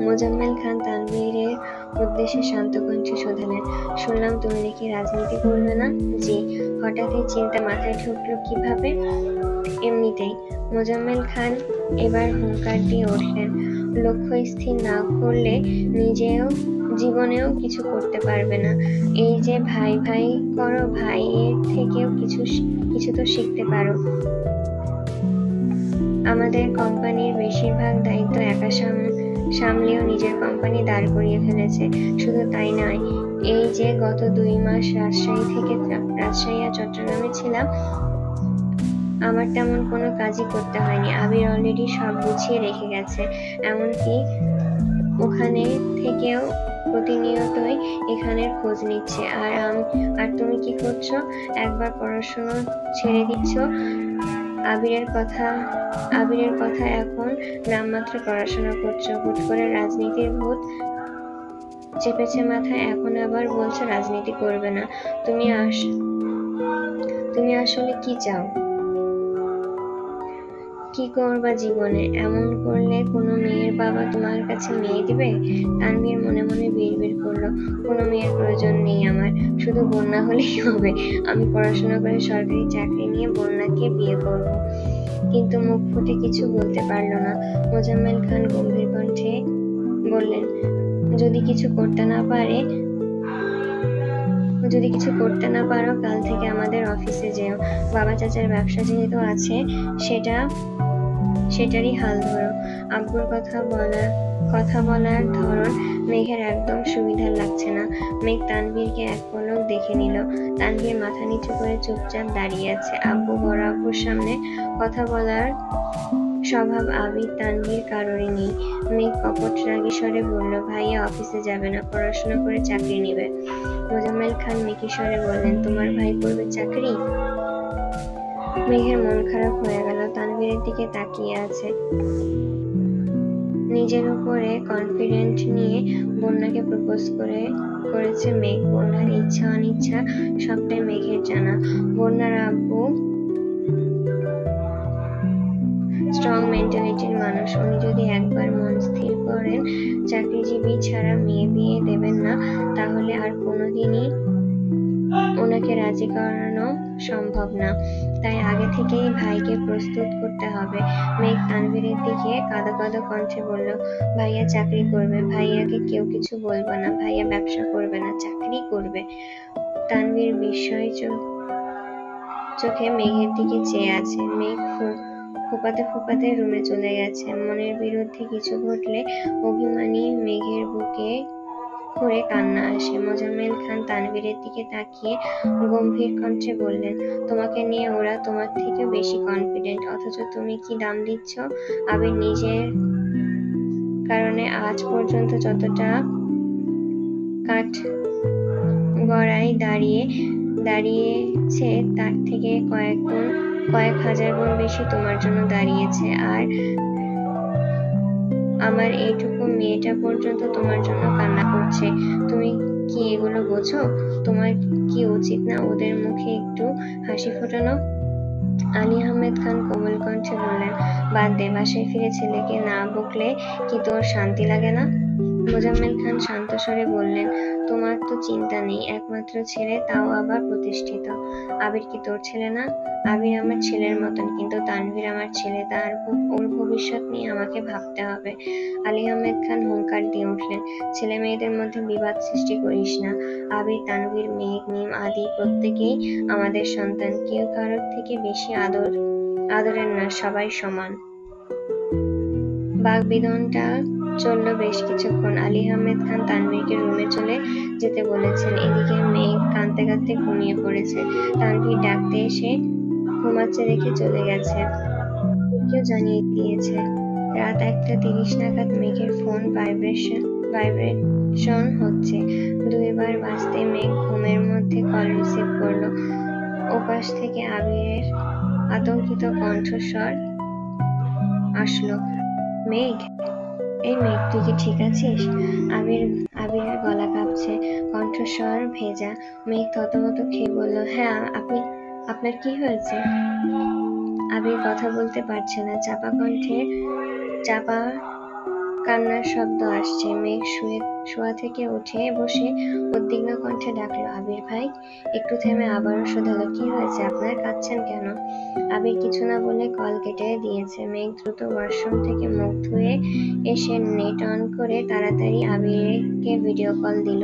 মোজাম্মেল খান তানভীরের উদ্দেশ্যে শান্ত কণ্ঠে শোধালেন, শুনলাম তুমি নাকি রাজনীতি করবে না? জি। হঠাৎ এই চিন্তা মাথায় ঢুকলো কিভাবে? এমনিতেই। মোজাম্মেল খান এবার হুঙ্কার দিয়ে উঠলেন, লক্ষ্য স্থির না করলে জীবনেও কিছু করতে পারবে না। এই যে ভাই ভাই করো, ভাইয়ের থেকেও কিছু তো শিখতে পারো। আমাদের কোম্পানির বেশিরভাগ দায়িত্ব একা সামলেও নিজের কোম্পানি দাঁড় করিয়ে ফেলেছে। শুধু তাই নয়, এই যে গত 2 মাস রাজশাহী আর চট্টগ্রামে ছিলাম, আমার তেমন কোনো কাজই করতে হয়নি। আবির অলরেডি সব গুছিয়ে রেখে গেছে। এমনকি ওখানে থেকেও প্রতিনিয়তই এখানের খোঁজ নিচ্ছে। আর তুমি কি করছো? একবার পড়াশোনা ছেড়ে দিচ্ছ। আবিরের কথা এখন নামমাত্র পড়াশোনা করছো। হুট করে রাজনীতির ভূত চেপেছে মাথায়, এখন আবার বলছো রাজনীতি করবে না। তুমি আসলে কি চাও? কি করবা জীবনে? এমন করলে কোনো মেয়ের বাবা তোমার কাছে মেয়ে দিবে? তানভীর মনে মনে বিড়বিড় করলো, কোনো মেয়ের প্রয়োজন নেই আমার, শুধু বন্যা হলেই হবে। আমি পড়াশোনা করে সরকারি চাকরি নিয়ে বন্যাকে বিয়ে করব। কিন্তু মুখ ফুটে কিছু বলতে পারল না। মোজাম্মেল খান গম্ভীর কণ্ঠে বললেন, যদি কিছু করতে না পারো, কাল থেকে আমাদের অফিসে যেও। বাবা চাচার ব্যবসা যেহেতু আছে, সেটারই হাল ধরো। আব্বুর কথা বলার ধরন মেঘের একদম সুবিধার লাগছে না। মেঘ তানভীরকে এক পলক দেখে নিল। তানভীর মাথা নিচু করে চুপচাপ দাঁড়িয়ে আছে। বড় আব্বুর সামনে কথা বলার স্বভাব আবির তানভীর কারোরই নেই। মেঘ কপট রাগী স্বরে বলল, ভাইয়া অফিসে যাবে না, পড়াশোনা করে চাকরি নিবে। মোজাম্মেল খান মেকি স্বরে বললেন, তোমার ভাই করবে চাকরি? মেঘের মন খারাপ হয়ে গেল। তানভীরের দিকে তাকিয়ে আছে। নিজের উপরে কনফিডেন্ট নিয়ে বন্যাকে প্রপোজ করেছে মেঘ। বন্যার ইচ্ছা অনিচ্ছা সবটাই মেঘের জানা। বন্যার আব্বু স্ট্রং মেন্টালিটির মানুষ। উনি যদি একবার মন স্থির করেন চাকরিজীবী ছাড়া মেয়ে বিয়ে দেবেন না, তাহলে আর কোনোদিনই ওনাকে রাজি করানো সম্ভব না। তাই আগে থেকেই ভাইকে প্রস্তুত করতে হবে। মেঘ তানভীরের দিকে কাঁদো কাঁদো কণ্ঠে বলল, ভাইয়া চাকরি করবে। ভাইয়াকে কেউ কিছু বলবো না। ভাইয়া ব্যবসা করবে না, চাকরি করবে। তানভীর বিস্ময় চোখে মেঘের দিকে চেয়ে আছে। মেঘ ফোঁপাতে ফোঁপাতে রুমে চলে গেছে। মনের বিরুদ্ধে কিছু ঘটলে অভিমানী মেঘের বুকে করে কান্না আসে। মোজাম্মেল খান তানভীরের দিকে তাকিয়ে গম্ভীর কণ্ঠে বললেন, তোমাকে নিয়ে ওরা তোমার থেকে বেশি কনফিডেন্ট, অথচ তুমি কি দাম দিচ্ছ? আবির নিজের কারণে আজ পর্যন্ত যতটা কাঠগড়ায় দাঁড়িয়েছে তার থেকে কয়েক হাজার গুণ বেশি তোমার জন্য দাঁড়িয়েছে। আর আমার এইটুকু মেয়েটা পর্যন্ত তোমার জন্য কান্না করছে। তুমি কি এগুলো বোঝো? তোমার কি উচিত না ওদের মুখে একটু হাসি ফোটানো? আলী আহমেদ খান কোমল কণ্ঠে বললেন, বাদ দে, বাসায় ফিরে ছেলেকে না বকলে কি তোর শান্তি লাগে না? মোজাম্মেল খান শান্ত স্বরে বললেন, তোমার তো চিন্তা নেই, একমাত্র ছেলে, তাও আবার প্রতিষ্ঠিত। আবির কি তোর ছেলে না? আবির আমার ছেলের মতন, কিন্তু তানভীর আমার ছেলে, ওর ভবিষ্যৎ নিয়ে আমাকে ভাবতে হবে। আলী আহমেদ খান হুঙ্কার দিয়ে উঠলেন, ছেলে মেয়েদের মধ্যে বিবাদ সৃষ্টি করিস না। আবির, তানভীর, মেঘ, মিম আদি প্রত্যেকেই আমাদের সন্তান। কেউ কারোর থেকে বেশি আদরের না, সবাই সমান। বাকবিতণ্ডা চলল বেশ কিছুক্ষণ। আলী আহমেদ খান তানভীরকে রুমে চলে যেতে বলেছেন। এদিকে মেঘ কাঁদতে কাঁদতে ঘুমিয়ে পড়েছে। তানভীর ডাকতে এসে ঘুমাচ্ছে দেখে চলে গেছে। কেউ জানিয়ে দিয়েছে। রাত 1:30 নাগাদ মেঘের ফোন ভাইব্রেট টেনশন হচ্ছে। 2 বার বাজতে মেঘ ঘুমের মধ্যে কল রিসিভ করলো। ওপাশ থেকে আবিরের আতঙ্কিত কণ্ঠস্বর আসলো, মেঘ, এই মেঘ, তুই কি ঠিক আছিস? আবিরের গলা কাঁপছে, কণ্ঠস্বর ভেজা। মেঘ থতমত খেয়ে বলল, হ্যাঁ, আপনার কি হয়েছে? আবির কথা বলতে পারছে না, চাপা কান্নার শব্দ আসছে। মেঘ শোয়া থেকে উঠে বসে উদ্বিগ্ন কণ্ঠে ডাকলো, আবির ভাই। একটু থেমে আবারও শোধালো, কি হয়েছে আপনার, কাঁদছেন কেন? আবির কিছু না বলে কল কেটে দিয়েছে। মেঘ দ্রুত ওয়াশরুম থেকে মুখ ধুয়ে এসে নেট অন করে তাড়াতাড়ি আবিরকে ভিডিও কল দিল।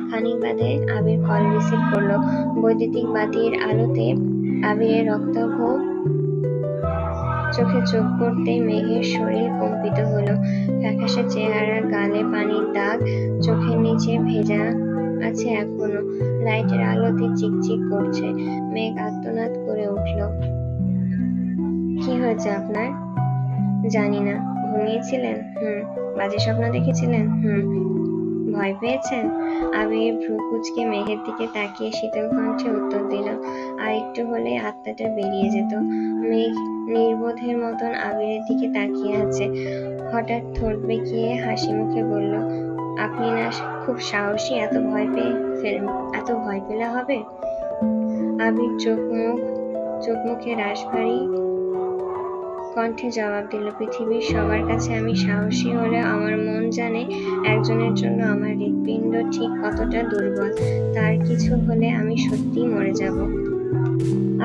খানিক বাদে আবির কল রিসিভ করলো। বৈদ্যুতিক বাতির আলোতে আবিরের রক্তাভ চোখে চোখ পড়তেই মেঘের শরীর কম্পিত হলো। ফ্যাকাশে চেহারা, গালে পানির দাগ, চোখের নিচে ভেজা আছে এখনো, লাইটের আলোতে চিকচিক করছে। মেঘ আর্তনাদ করে উঠল, কি হয়েছে আপনার? জানি না। ঘুমিয়েছিলেন? বাজে স্বপ্ন দেখেছিলেন? ভয় পেয়েছেন? আবির ভ্রু কুঁচকে মেঘের দিকে তাকিয়ে শীতল কণ্ঠে উত্তর দিল, আর একটু হলে আত্মাটা বেরিয়ে যেত। মেঘ নির্বোধের মতন আবিরের দিকে তাকিয়ে আছে। হঠাৎ ঠোঁট বেঁকিয়ে হাসি মুখে বলল, আপনি না খুব সাহসী, এত ভয় পেলে হবে? আবির চোখ মুখে রাশভারী কণ্ঠে জবাব দিল, পৃথিবীর সবার কাছে আমি সাহসী হলেও আমার মন জানে একজনের জন্য আমার হৃৎপিণ্ড ঠিক কতটা দুর্বল। তার কিছু হলে আমি সত্যিই মরে যাব।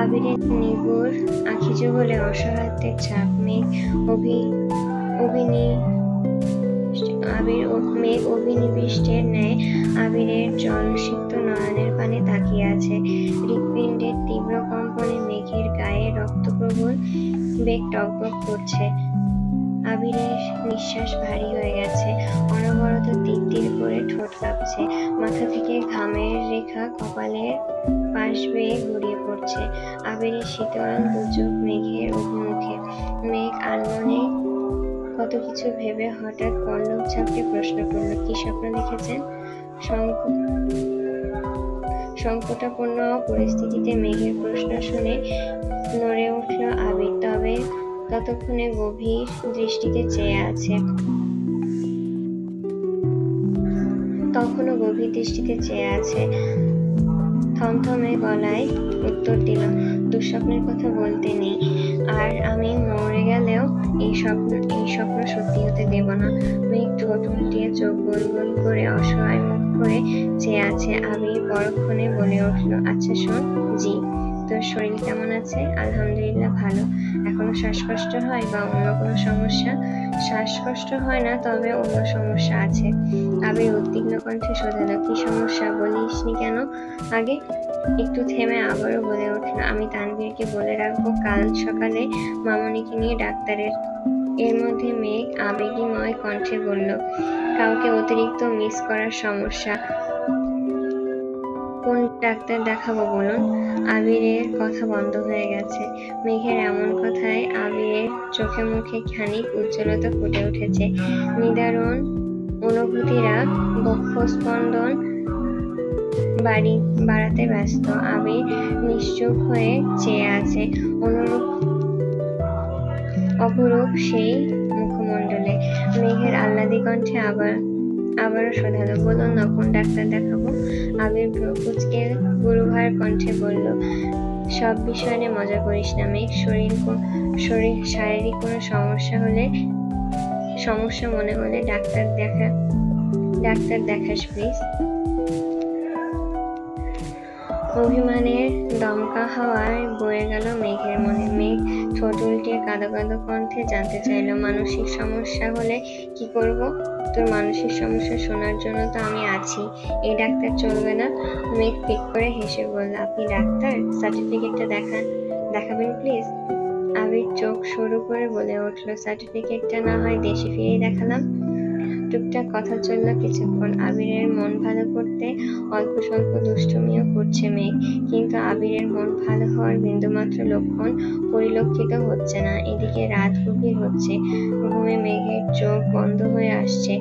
আবিরের নিগুড় আখি যুগলে অসহায়ত্বের ছাপ। মেঘ অভিনিবিষ্টের ন্যায় আবিরের জলসিক্ত নয়নের পানে তাকিয়ে আছে। হৃৎপিণ্ডের তীব্র কম্পনে মেঘের গায়ে রক্তপ্রবল বেগ টগবগ করছে। আবিরের নিঃশ্বাস ভারী হয়ে গেছে, অনবরত তির করে ঠোঁট কাঁপছে। মাথা থেকে ঘামের রেখা কপালের পাশ বেয়ে গড়িয়ে পড়ছে। আবিরের শীতল দুচোখ মেঘের অভিমুখে। মেঘ আনমনে কত কিছু ভেবে হঠাৎ পল্লব ঝাপটে প্রশ্ন করল, কি স্বপ্ন দেখেছেন? সংকটাপন্ন পরিস্থিতিতে মেঘের প্রশ্ন শুনে নড়ে উঠল আবির, তবে ততক্ষণে গভীর দৃষ্টিতে চেয়ে আছে। থমথমে গলায় উত্তর দিল, দুঃস্বপ্নের কথা বলতে নেই, আর আমি মরে গেলেও এই স্বপ্ন সত্যি হতে দেব না। মেঘ ঠোঁট উল্টিয়ে চোখ গোল গোল করে অসহায় মুখ করে চেয়ে আছে। আবির পরক্ষণে বলে উঠল, আচ্ছা শোন, জি, তোর শরীর কেমন আছে? আলহামদুলিল্লাহ ভালো। এখনো শ্বাসকষ্ট হয় বা অন্য কোনো সমস্যা? শ্বাসকষ্ট হয় না, তবে অন্য সমস্যা আছে। আবির উদ্বিগ্ন কণ্ঠে শোধালো, কি সমস্যা, বলিসনি কেন আগে? একটু থেমে আবারও বলে উঠল, আমি তানভীরকে বলে রাখবো কাল সকালে মামনিকে নিয়ে ডাক্তারের। এর মধ্যে মেঘ আবেগীময় কণ্ঠে বলল, কাউকে অতিরিক্ত মিস করার সমস্যা। কোন ডাক্তার দেখাবো বলুন? আবিরের কথা বন্ধ হয়ে গেছে। মেঘের এমন কথায় আবিরের চোখে মুখে খানিক উজ্জ্বলতা ফুটে উঠেছে। নিদারুণ অনুভূতিরা বক্ষস্পন্দন বাড়াতে ব্যস্ত। আবির নিশ্চুপ হয়ে চেয়ে আছে অপরূপ সেই মুখমণ্ডলে। মেঘের আহ্লাদী কণ্ঠে আবারও শোধালো, বলুন না কোন ডাক্তার দেখাবো? আবির ভ্রু কুঁচকে গুরুভার কণ্ঠে বলল, সব বিষয় নিয়ে মজা করিস না মেঘ। শারীরিক কোনো সমস্যা মনে হলে ডাক্তার দেখাস প্লিজ। অভিমানের দমকা হাওয়ায় বয়ে গেল মেঘের মনে। মেঘ ঠোঁট উল্টিয়ে কাঁদো কাঁদো কণ্ঠে জানতে চাইল, মানসিক সমস্যা হলে কি করব? তোর মানসিক সমস্যা শোনার জন্য তো আমি আছি, এই ডাক্তার চলবে না? মেঘ পিক করে হেসে বলল, আপনি ডাক্তার? সার্টিফিকেটটা দেখাবেন প্লিজ। আবির চোখ সরু করে বলে উঠল, সার্টিফিকেটটা না হয় দেশে ফিরেই দেখালাম। টুকটাক কথা চলল কিছুক্ষণ। আবিরের মন ভালো করতে অল্প স্বল্প দুষ্টুমিও করছে মেঘ, কিন্তু আবিরের মন ভালো হওয়ার বিন্দুমাত্র লক্ষণ পরিলক্ষিত হচ্ছে না। এদিকে রাত গভীর হচ্ছে, ঘুমে মেঘের চোখ বন্ধ হয়ে আসছে।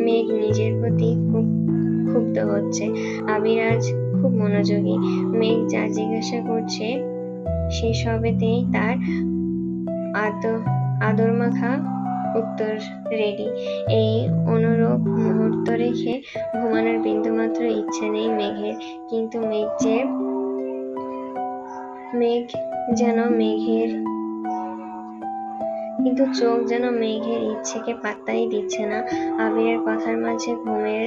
মেঘ নিজের প্রতি খুব ক্ষুব্ধ হচ্ছে। আবির আজ খুব মনোযোগী। মেঘ যা জিজ্ঞাসা করছে সে সবেতেই তার আদরমাখা উত্তর রেডি। এই অনুরূপ মুহূর্ত রেখে ঘুমানোর বিন্দুমাত্র ইচ্ছে নেই মেঘের। কিন্তু চোখ যেন মেঘের ইচ্ছেকে পাত্তাই দিচ্ছে না। আবিরের কথার মাঝে ঘুমের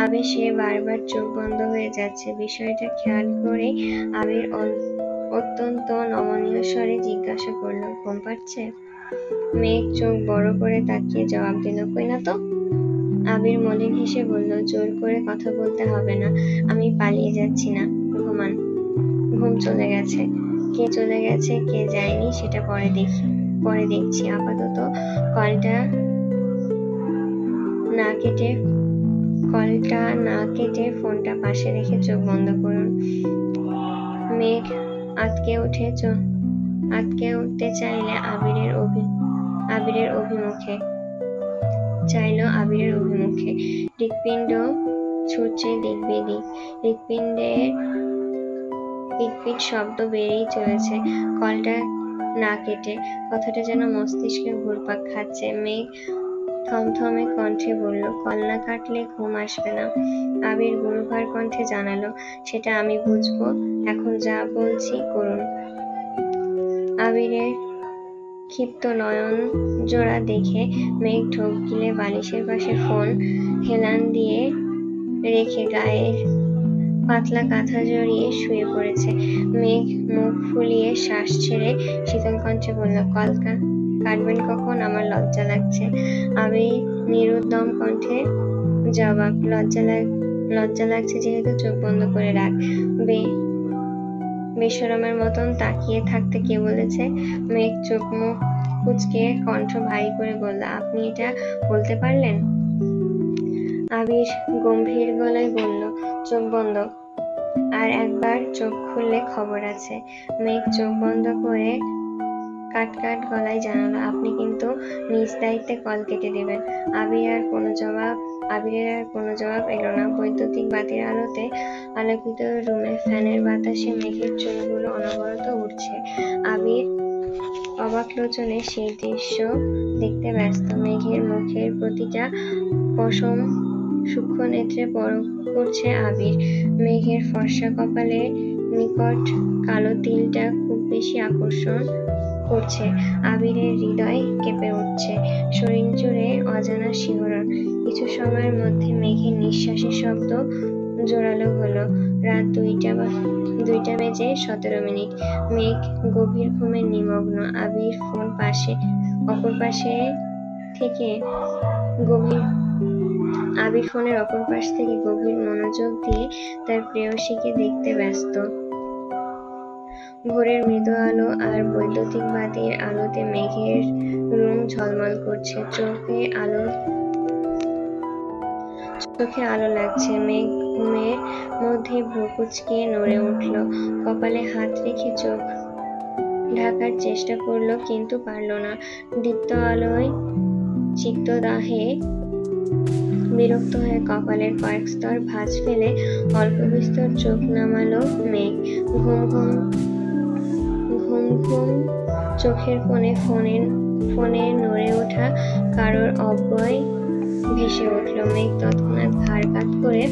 আবেশে বারবার চোখ বন্ধ হয়ে যাচ্ছে। বিষয়টা খেয়াল করে আবির অত্যন্ত নমনীয় স্বরে জিজ্ঞাসা করল, ঘুম পাচ্ছে? মেঘ চোখ বড় করে তাকিয়ে জবাব দিল, কই না তো। আবির মলিন হেসে বলল, জোর করে কথা বলতে হবে না, আমি পালিয়ে যাচ্ছি না, ঘুমান। ঘুম চলে গেছে। কে চলে গেছে কে যায়নি সেটা পরে দেখছি। আপাতত কলটা না কেটে ফোনটা পাশে রেখে চোখ বন্ধ করুন। মেঘ আটকে উঠতে চাইলে আবিরের অভিমুখে হৃৎপিণ্ড ছুটছে দিক বেদিক। হৃৎপিণ্ডের পিটপিট শব্দ বেড়েই চলেছে। কলটা না কেটে কথাটা যেন মস্তিষ্কে ঘুরপাক খাচ্ছে। মেঘ থমথমে কণ্ঠে বলল, কল না কাটলে ঘুম আসবে না। আবির গুরুভার কণ্ঠে জানালো, সেটা আমি বুঝবো, এখন যা বলছি করুন। আবিরের ক্ষিপ্ত নয়ন জোড়া দেখে মেঘ ঢোক গিলে বালিশের পাশে ফোন হেলান দিয়ে রেখে গায়ের পাতলা কাঁথা জড়িয়ে শুয়ে পড়েছে। মেঘ মুখ ফুলিয়ে শ্বাস ছেড়ে শীতল কণ্ঠে বলল, কল কাটবেন কখন? আমার লজ্জা লাগছে। আবির নিরুদ্যম কণ্ঠে জবাব, লজ্জা লাগছে যেহেতু চোখ বন্ধ করে রাখ। বেশরমের মতন তাকিয়ে থাকতে কে বলেছে? মেঘ চোখ মুখ কুঁচকে কণ্ঠ ভারী করে বলল, আপনি এটা বলতে পারলেন? আবির গম্ভীর গলায় বলল, চোখ বন্ধ, আর একবার চোখ খুললে খবর আছে। মেঘ চোখ বন্ধ করে কাট গলায় জানালো, আপনি কিন্তু নিজ দায়িত্বে কল কেটে দিবেন। আবিরের আর কোনো জবাব এলো না। বৈদ্যুতিক বাতির আলোতে আলোকিত রুমে ফ্যানের বাতাসে মেঘের চুলগুলো অনবরত উঠছে। আবির অবাক লোচনে সেই দৃশ্য দেখতে ব্যস্ত। মেঘের মুখের প্রতিটা পশম সূক্ষ্ম নেত্রে পরখ করছে আবির। মেঘের ফর্সা কপালের নিকট কালো তিলটা খুব বেশি আকর্ষণ করছে। আবিরের হৃদয় কেঁপে উঠছে, শরীর জুড়ে অজানা শিহরণ। কিছু সময়ের মধ্যে মেঘের নিঃশ্বাসের শব্দ জোরালো হলো। রাত 2:17 মেঘ গভীর ঘুমে নিমগ্ন। আবির ফোনের অপর পাশ থেকে গভীর মনোযোগ দিয়ে তার প্রেয়সীকে দেখতে ব্যস্ত। ভোরের মৃদু আলো আর বৈদ্যুতিক বাতির আলোতে মেঘের রুম ঝলমল করছে। চোখে আলো লাগছে। মেঘ ঘুমের মধ্যে ভ্রু কুঁচকে নড়ে উঠল। কপালে হাত রেখে চোখ ঢাকার চেষ্টা করলো, কিন্তু পারল না। দীপ্ত আলোয় চিত্তদাহে বিরক্ত হয়ে কপালের কয়েক স্তর ভাঁজ ফেলে অল্প বিস্তর চোখ নামালো মেঘ। ঘুম চোখের ফোনে নড়ে ওঠা কারোর অব্যয় ভেসে উঠল। মেঘ তৎক্ষণাৎ ঘাড় কাত করে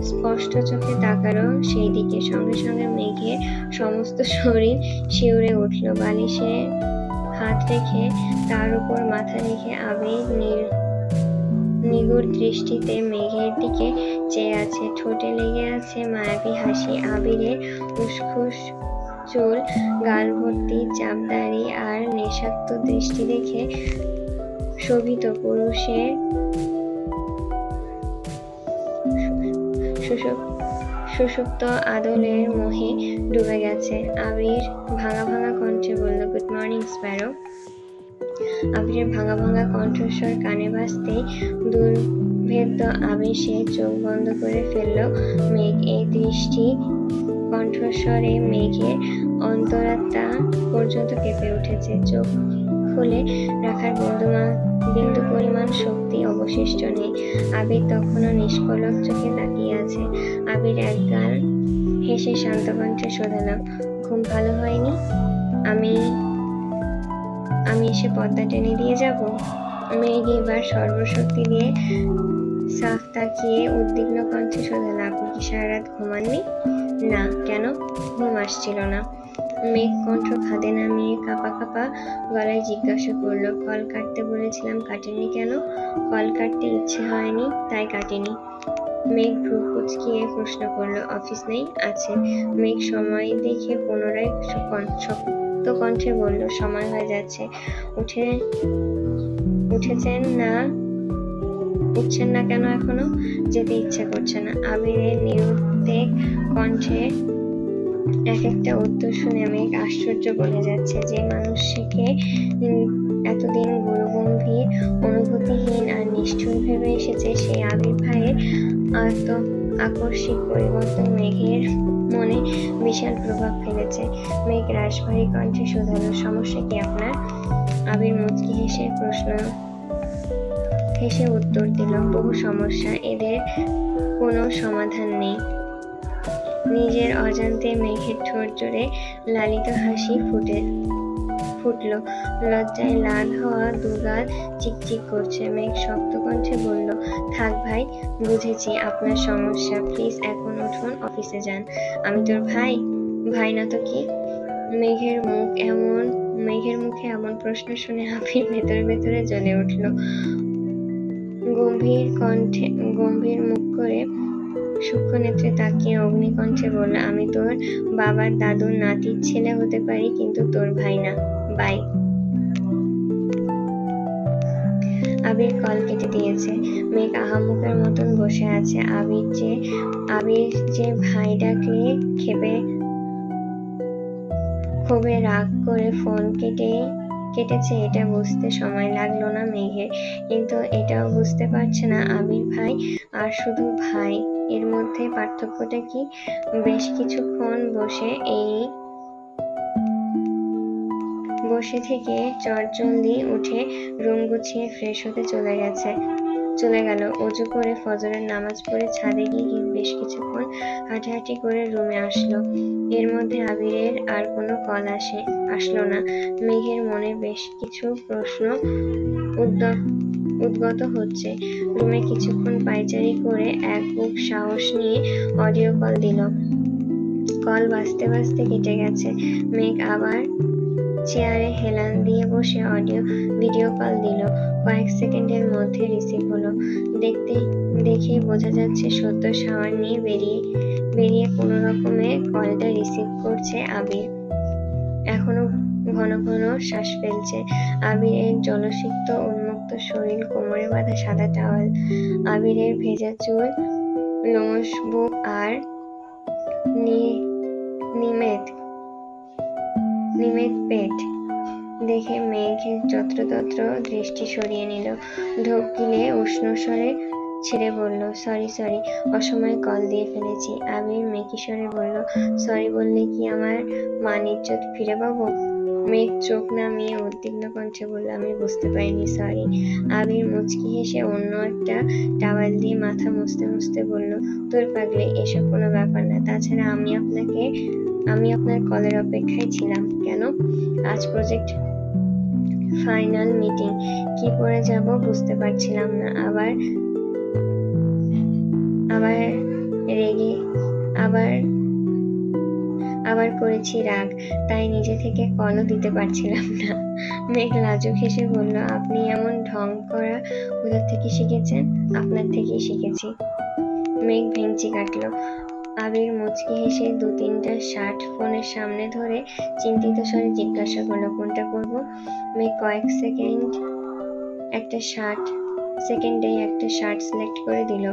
স্পষ্ট চোখে তাকালো সেই দিকে। সঙ্গে সঙ্গে মেঘের সমস্ত শরীর শিউরে উঠল। বালিশে হাত রেখে তার উপর মাথা রেখে আবির নিগুড় দৃষ্টিতে মেঘের দিকে চেয়ে আছে। ঠোঁটে লেগে আছে মায়াবী হাসি। আবিরের উসখুস চুল, গাল ভর্তি চাপদাড়ি আর নেশাত্মক দৃষ্টি দেখে শোভিত পুরুষের সুষুপ্ত আদলের মোহে ডুবে গেছে। আবির ভাঙা কণ্ঠে বলল, গুড মর্নিং স্প্যারো। আবিরের ভাঙা কণ্ঠস্বর কানে বাজতেই দুর্ভেদ্য আবেশে চোখ বন্ধ করে ফেলল মেঘ। এই দৃষ্টি কণ্ঠস্বরে মেঘের অন্তরাত্মা পর্যন্ত কেঁপে উঠেছে। চোখ খুলে রাখার বিন্দু পরিমাণ শক্তি অবশিষ্ট নেই। আবির তখনও নিষ্পলক চোখে তাকিয়ে আছে। আবির একগাল হেসে শান্ত কণ্ঠে শোধালো, ঘুম ভালো হয়নি? আমি এসে পর্দা টেনে দিয়ে যাব? মেঘ এবার সর্বশক্তি দিয়ে সাফ তাকিয়ে উদ্বিগ্ন কণ্ঠে শোধালো, আপনি কি সারা রাত ঘুমাননি? না। কেন? ঘুম আসছিল না। মেঘ কণ্ঠ খাদে নামিয়ে কাঁপা কাঁপা গলায় জিজ্ঞাসা করলো, কল কাটতে বলেছিলাম, কাটেননি কেন? কল কাটতে ইচ্ছে হয়নি, তাই কাটিনি। মেঘ ভ্রু কুঁচকিয়ে প্রশ্ন করলো, অফিস নেই? আছে। মেঘ সময় দেখে পুনরায় শক্ত কণ্ঠে বলল, সময় হয়ে যাচ্ছে। উঠছেন না কেন এখনো? যেতে ইচ্ছে করছে না। আবিরের নিরুদ্বেগ কণ্ঠে এক একটা উত্তর শুনে মেঘ আশ্চর্য বলে যাচ্ছে। যে মানুষকে এতদিন গুরুগম্ভীর, অনুভূতিহীন আর নিষ্ঠুর ভেবে এসেছে, সেই আবির ভাইয়ের আকস্মিক পরিবর্তন মেঘের মনে বিশাল প্রভাব ফেলেছে। মেঘ রাশভারী কণ্ঠে শোধালো, সমস্যা কি আপনার? আবির মুচকি হেসে উত্তর দিল, বহু সমস্যা, এদের কোনো সমাধান নেই। নিজের অজান্তে মেঘের ঠোঁট জোড়ে লালিত হাসি ফুটল। লজ্জায় লাল হওয়া দুগাল চিকচিক করছে। মেঘ শক্ত কণ্ঠে বলল, থাক ভাই, বুঝেছি আপনার সমস্যা। প্লিজ এখন উঠুন, অফিসে যান। আমি তোর ভাই? ভাই না তো কি? মেঘের মুখে এমন প্রশ্ন শুনে আবির ভেতরে ভেতরে জ্বলে উঠল। গম্ভীর মুখ করে সূক্ষ্ম নেত্রে তাকিয়ে অগ্নিকণ্ঠে বলল, আমি তোর বাবার দাদুর নাতির ছেলে হতে পারি, কিন্তু তোর ভাই না। বাই। আবির কল কেটে দিয়েছে। মেঘ আহাম্মকের মতন বসে আছে। আবির যে ভাই ডাকলে ক্ষোভে রাগ করে ফোন কেটেছে, এটা বুঝতে সময় লাগলো না মেঘের। কিন্তু এটাও বুঝতে পারছে না আবির ভাই আর শুধু ভাই, এর মধ্যে পার্থক্যটা কি? বেশ কিছুক্ষণ বসে থেকে চটজলদি উঠে রুম গুছিয়ে ফ্রেশ হতে চলে গেল। অজু করে ফজরের নামাজ পড়ে ছাদে গিয়ে বেশ কিছুক্ষণ হাঁটাহাঁটি করে রুমে আসলো। এর মধ্যে আবিরের আর কোনো কল আসলো না। মেঘের মনে বেশ কিছু প্রশ্ন উদ্গত হচ্ছে। রুমে কিছুক্ষণ পায়চারি করে এক বুক সাহস নিয়ে অডিও কল দিল। কল বাজতে বাজতে কেটে গেছে। মেঘ আবার চেয়ারে হেলান দিয়ে বসে ভিডিও কল দিল। কয়েক সেকেন্ডের মধ্যে রিসিভ হলো। দেখেই বোঝা যাচ্ছে সদ্য শাওয়ার নিয়ে বেরিয়ে কোনো রকমে কলটা রিসিভ করছে আবির। এখনো ঘন ঘন শ্বাস ফেলছে। আবিরের জলসিক্ত উন্মুক্ত শরীর, কোমরে বাঁধা সাদা টাওয়াল, আবিরের ভেজা চুল, লোমশ বুক আর নিমেদ পেট দেখে মেঘের যত্রতত্র দৃষ্টি সরিয়ে নিল। ঢোক গিলে উষ্ণ স্বরে ছেড়ে বলল, সরি, অসময়ে কল দিয়ে ফেলেছি। আবির মেকি স্বরে বলল, সরি বললে কি আমার মান ইজ্জত ফিরে পাবো? মেঘ চোখ নামিয়ে উদ্বিগ্ন কণ্ঠে বলল, আমি বুঝতে পারিনি, সরি। আবির মুচকি হেসে অন্য একটা টাওয়াল দিয়ে মাথা মুছতে বলল, তোর পাগলে, এসব কোনো ব্যাপার না। তাছাড়া আমি আপনার কলের অপেক্ষায় ছিলাম। কেন? আজ প্রজেক্ট ফাইনাল মিটিং, কি পরে যাব বুঝতে পারছিলাম না। আবার করেছি রাগ, তাই নিজে থেকে কলও দিতে পারছিলাম না। মেঘ লাজুক হেসে বলল, আপনি এমন ঢং করা কোথা থেকে শিখেছেন? আপনার থেকেই শিখেছি। মেঘ ভেঙচি কাটল। আবির মুচকি হেসে 2-3টা শার্ট ফোনের সামনে ধরে চিন্তিত স্বরে জিজ্ঞাসা করলো, কোনটা করব? মেঘ কয়েক সেকেন্ডেই একটা শার্ট সিলেক্ট করে দিল।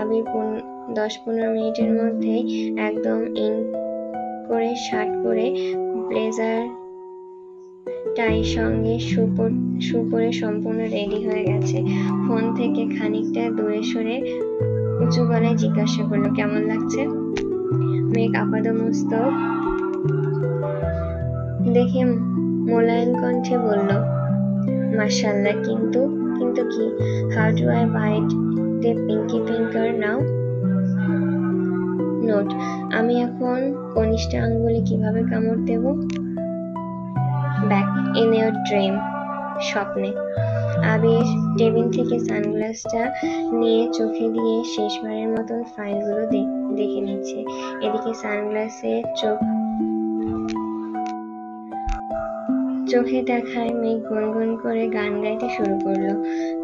আবির 10-15 মিনিটের মধ্যেই একদম ইন করে শার্ট পরে, ব্লেজার টাই সঙ্গে শু পরে সম্পূর্ণ রেডি হয়ে গেছে। ফোন থেকে খানিকটা দূরে সরে উঁচু গলায় জিজ্ঞাসা করলো, কেমন লাগছে? মেঘ আপাদমস্তক দেখে মোলায়েম কণ্ঠে বলল, মাশাআল্লাহ, কিন্তু কিন্তু কি? How do I bite the pinky finger now? Note: আমি এখন কনিষ্ঠ আঙ্গুলে কিভাবে কামড় দেব? ব্যাক ইন ইউর ড্রিম, স্বপ্নে। আবির টেবিল থেকে সানগ্লাসটা নিয়ে চোখে দিয়ে শেষবারের মতন ফাইলগুলো দেখে নিচ্ছে। এদিকে সানগ্লাসে চোখে দেখায় মেঘ গুনগুন করে গান গাইতে শুরু করলো।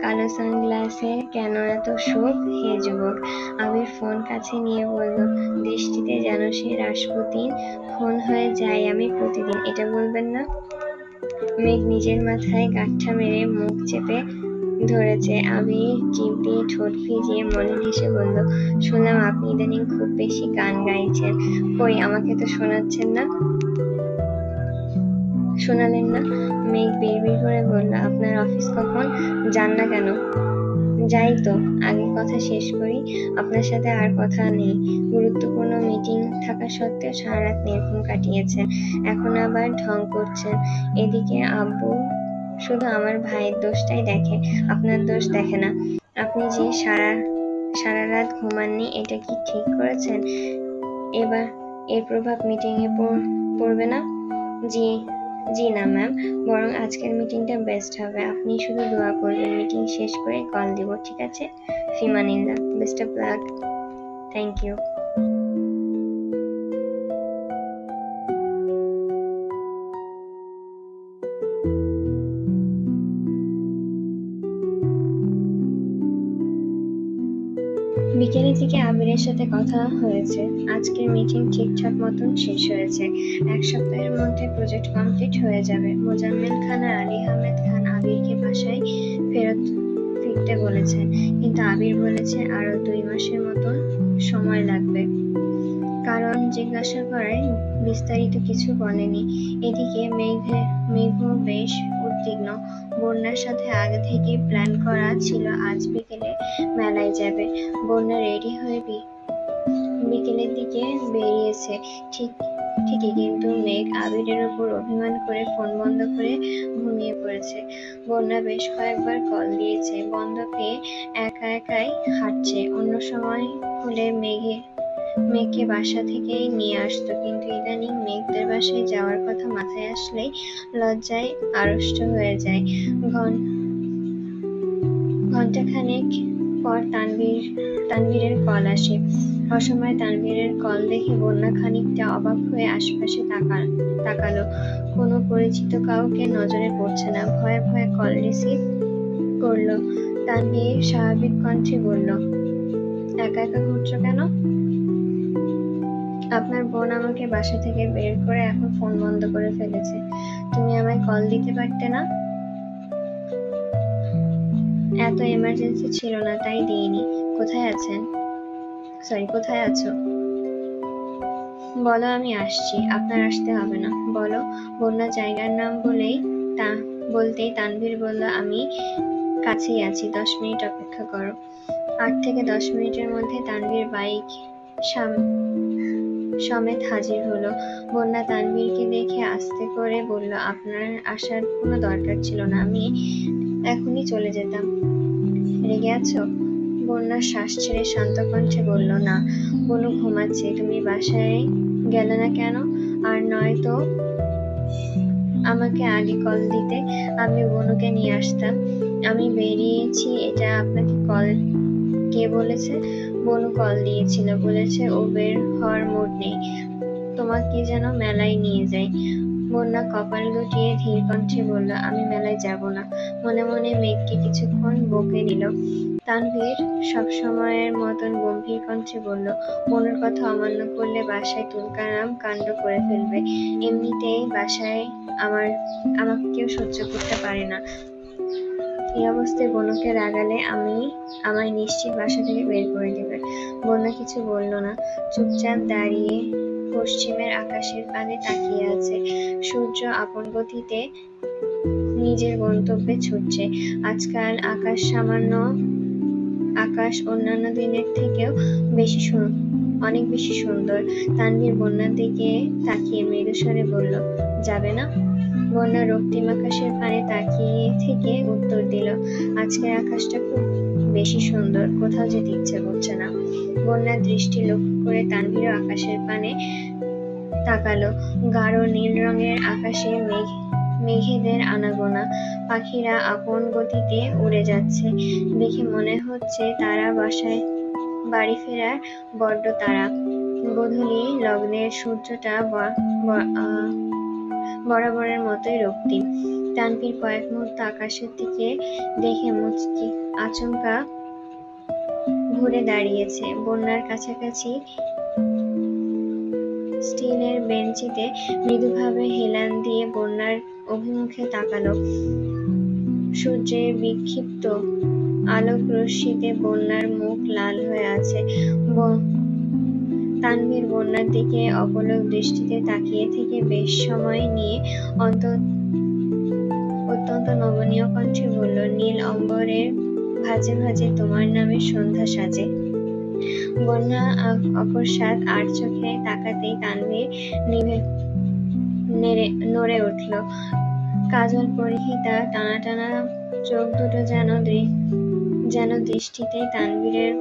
কালো সানগ্লাসে কেন এত শোক হে যুবক? আবির ফোন কাছে নিয়ে বলল, দৃষ্টিতে যেন সে রাসপুতিন। ফোন হয়ে যাই আমি প্রতিদিন, এটা বলবেন না? মেঘ নিজের মাথায় গাঁঠা মেরে মুখ চেপে ধরেছে। আবির জিভ দিয়ে ঠোঁট ভিজিয়ে মনে হেসে বলল, শুনলাম আপনি ইদানিং খুব বেশি গান গাইছেন। কই, আমাকে তো শোনালেন না। মেঘ বিড়বিড় করে বলল, আপনার অফিস কখন? যান না কেন? যাই তো, আগে কথা শেষ করি। আপনার সাথে আর কথা নেই। গুরুত্বপূর্ণ মিটিং থাকা সত্ত্বেও সারা রাত নির্ঘুম কাটিয়েছেন, এখন আবার ঢং করছেন। এদিকে আব্বু শুধু আমার ভাইয়ের দোষটাই দেখে, আপনার দোষ দেখে না। আপনি যে সারা রাত ঘুমাননি, এটা কি ঠিক করেছেন? এর প্রভাব মিটিংয়ে পড়বে না? জি না ম্যাম, বরং আজকের মিটিংটা বেস্ট হবে। আপনি শুধু দোয়া করবেন, মিটিং শেষ করে কল দিব, ঠিক আছে? ফিমানিল্লাহ, best of luck. Thank you. বিকেলের দিকে আবিরের সাথে কথা হয়েছে। আজকের মিটিং ঠিকঠাক মতন শেষ হয়েছে। 1 সপ্তাহের মধ্যে প্রজেক্ট কমপ্লিট হয়ে যাবে। মোজাম্মেল খান আর আলী আহমেদ খান আবিরকে বাসায় ফিরতে বলেছেন, কিন্তু আবির বলেছে আরো 2 মাসের মতন সময় লাগবে। কারণ জিজ্ঞাসা করায় বিস্তারিত কিছু বলেনি। এদিকে মেঘও বেশ উদ্বিগ্ন। বন্যার সাথে আগে থেকে প্ল্যান করা ছিল আজ বিকেলে মেলায় যাবে। বন্যা রেডি হয়ে বিকেলের দিকে বেরিয়েছে ঠিকই, কিন্তু মেঘ আবিরের উপর অভিমান করে ফোন বন্ধ করে ঘুমিয়ে পড়েছে। বন্যা বেশ কয়েকবার কল দিয়েছে, বন্ধ পেয়ে একাই হাঁটছে। অন্য সময় হলে মেঘকে বাসা থেকে নিয়ে আসতো, কিন্তু ইদানিং মেঘদের বাসায় যাওয়ার কথা মাথায় আসলেই লজ্জায় আড়ষ্ট হয়ে যায়। ঘণ্টাখানেক পর তানভীরের কল আসে। অসময়ে তানভীরের কল দেখে বন্যা খানিকটা অবাক হয়ে আশপাশে তাকালো। কোনো পরিচিত কাউকে নজরে পড়ছে না। ভয়ে ভয়ে কল রিসিভ করলো। তানভীর স্বাভাবিক কণ্ঠে বলল, একা ঘুরছো কেন? আপনার বোন আমাকে বাসা থেকে বের করে এখন ফোন বন্ধ করে ফেলেছে। তুমি আমায় কল দিতে পারতে না? এত এমার্জেন্সি ছিল না, তাই দিইনি। কোথায় আছো? বলো আমি আসছি। আপনার আসতে হবে না। বলো। বন্যা জায়গার নাম বলতেই তানভীর বলল, আমি কাছেই আছি, 10 মিনিট অপেক্ষা করো। 8 থেকে 10 মিনিটের মধ্যে তানভীর বাইক সমেত হাজির হলো। বন্যা তানভীরকে দেখে আস্তে করে বলল, আপনার আসার কোনো দরকার ছিল না, আমি এখনই চলে যেতাম। রেগে আছো? বন্যা শ্বাস ছেড়ে শান্ত কণ্ঠে বলল, না, বনু ঘুমাচ্ছে। তুমি বাসায় গেলে না কেন? আর নয়তো আমাকে আগে কল দিতে, আমি বনুকে নিয়ে আসতাম। আমি বেরিয়েছি এটা আপনাকে কে বলেছে? বনু কল দিয়েছিল, বলেছে ও বের হওয়ার মুড নেই, তোমাকে যেন মেলায় নিয়ে যাই। বন্যা কপাল গুটিয়ে ধীর কণ্ঠে বলল, আমি মেলায় যাব না। মনে মনে মেঘকে কিছুক্ষণ বকে নিল। তানভীর সবসময়ের মতন গম্ভীর কণ্ঠে বলল, বনুর কথা অমান্য করলে বাসায় তুলকালাম কাণ্ড করে ফেলবে। এমনিতেই বাসায় আমাকে কেউ সহ্য করতে পারে না। এই অবস্থায় বনুকে রাগালে আমায় নিশ্চিত বাসা থেকে বের করে দেবে। বন্যা কিছু বলল না, চুপচাপ দাঁড়িয়ে পশ্চিমের আকাশের পানে তাকিয়ে আছে। সূর্য আপন গতিতে নিজের গন্তব্যে ছুটছে। আজকাল আকাশ অন্যান্য দিনের থেকেও অনেক বেশি সুন্দর। তানভীর বন্যার দিকে তাকিয়ে মৃদু স্বরে বলল, যাবে না? বন্যা রক্তিম আকাশের পানে তাকিয়ে থেকে উত্তর দিল, আজকের আকাশটা খুব বেশি সুন্দর, কোথাও যেতে ইচ্ছে করছে না। বন্যার দৃষ্টি লক্ষ্য করে তানভীরও আকাশের পানে তাকালো। গাঢ় নীল রঙের আকাশে মেঘেদের আনাগোনা, পাখিরা আপন গতিতে উড়ে যাচ্ছে। দেখে মনে হচ্ছে তারা বাড়ি ফেরার বড্ড তাড়া। গোধূলি লগ্নের সূর্যটা বরাবরের মতোই রক্তিম। তানভীর কয়েক মুহূর্ত আকাশের দিকে দেখে মুচকি আচমকা ঘুরে দাঁড়িয়েছে। বন্যার কাছাকাছি স্টিলের বেঞ্চিতে মৃদুভাবে হেলান দিয়ে বন্যার অভিমুখে তাকালো। সূর্যের বিক্ষিপ্ত আলোক রশ্মিতে বন্যার মুখ লাল হয়ে আছে। তানভীর বন্যার দিকে অপলক দৃষ্টিতে তাকিয়ে থেকে বেশ সময় নিয়ে অত্যন্ত নমনীয় কণ্ঠে বলল, নীল অম্বরের ভাঁজে ভাঁজে তোমার নামে সন্ধ্যা সাজে। বন্যা অকস্মাৎ আর চোখে তাকাতেই তানভীর নড়ে উঠল। কাজল পরিহিতা টানা টানা চোখ দুটো যেন দৃষ্টিতেই তানভীরের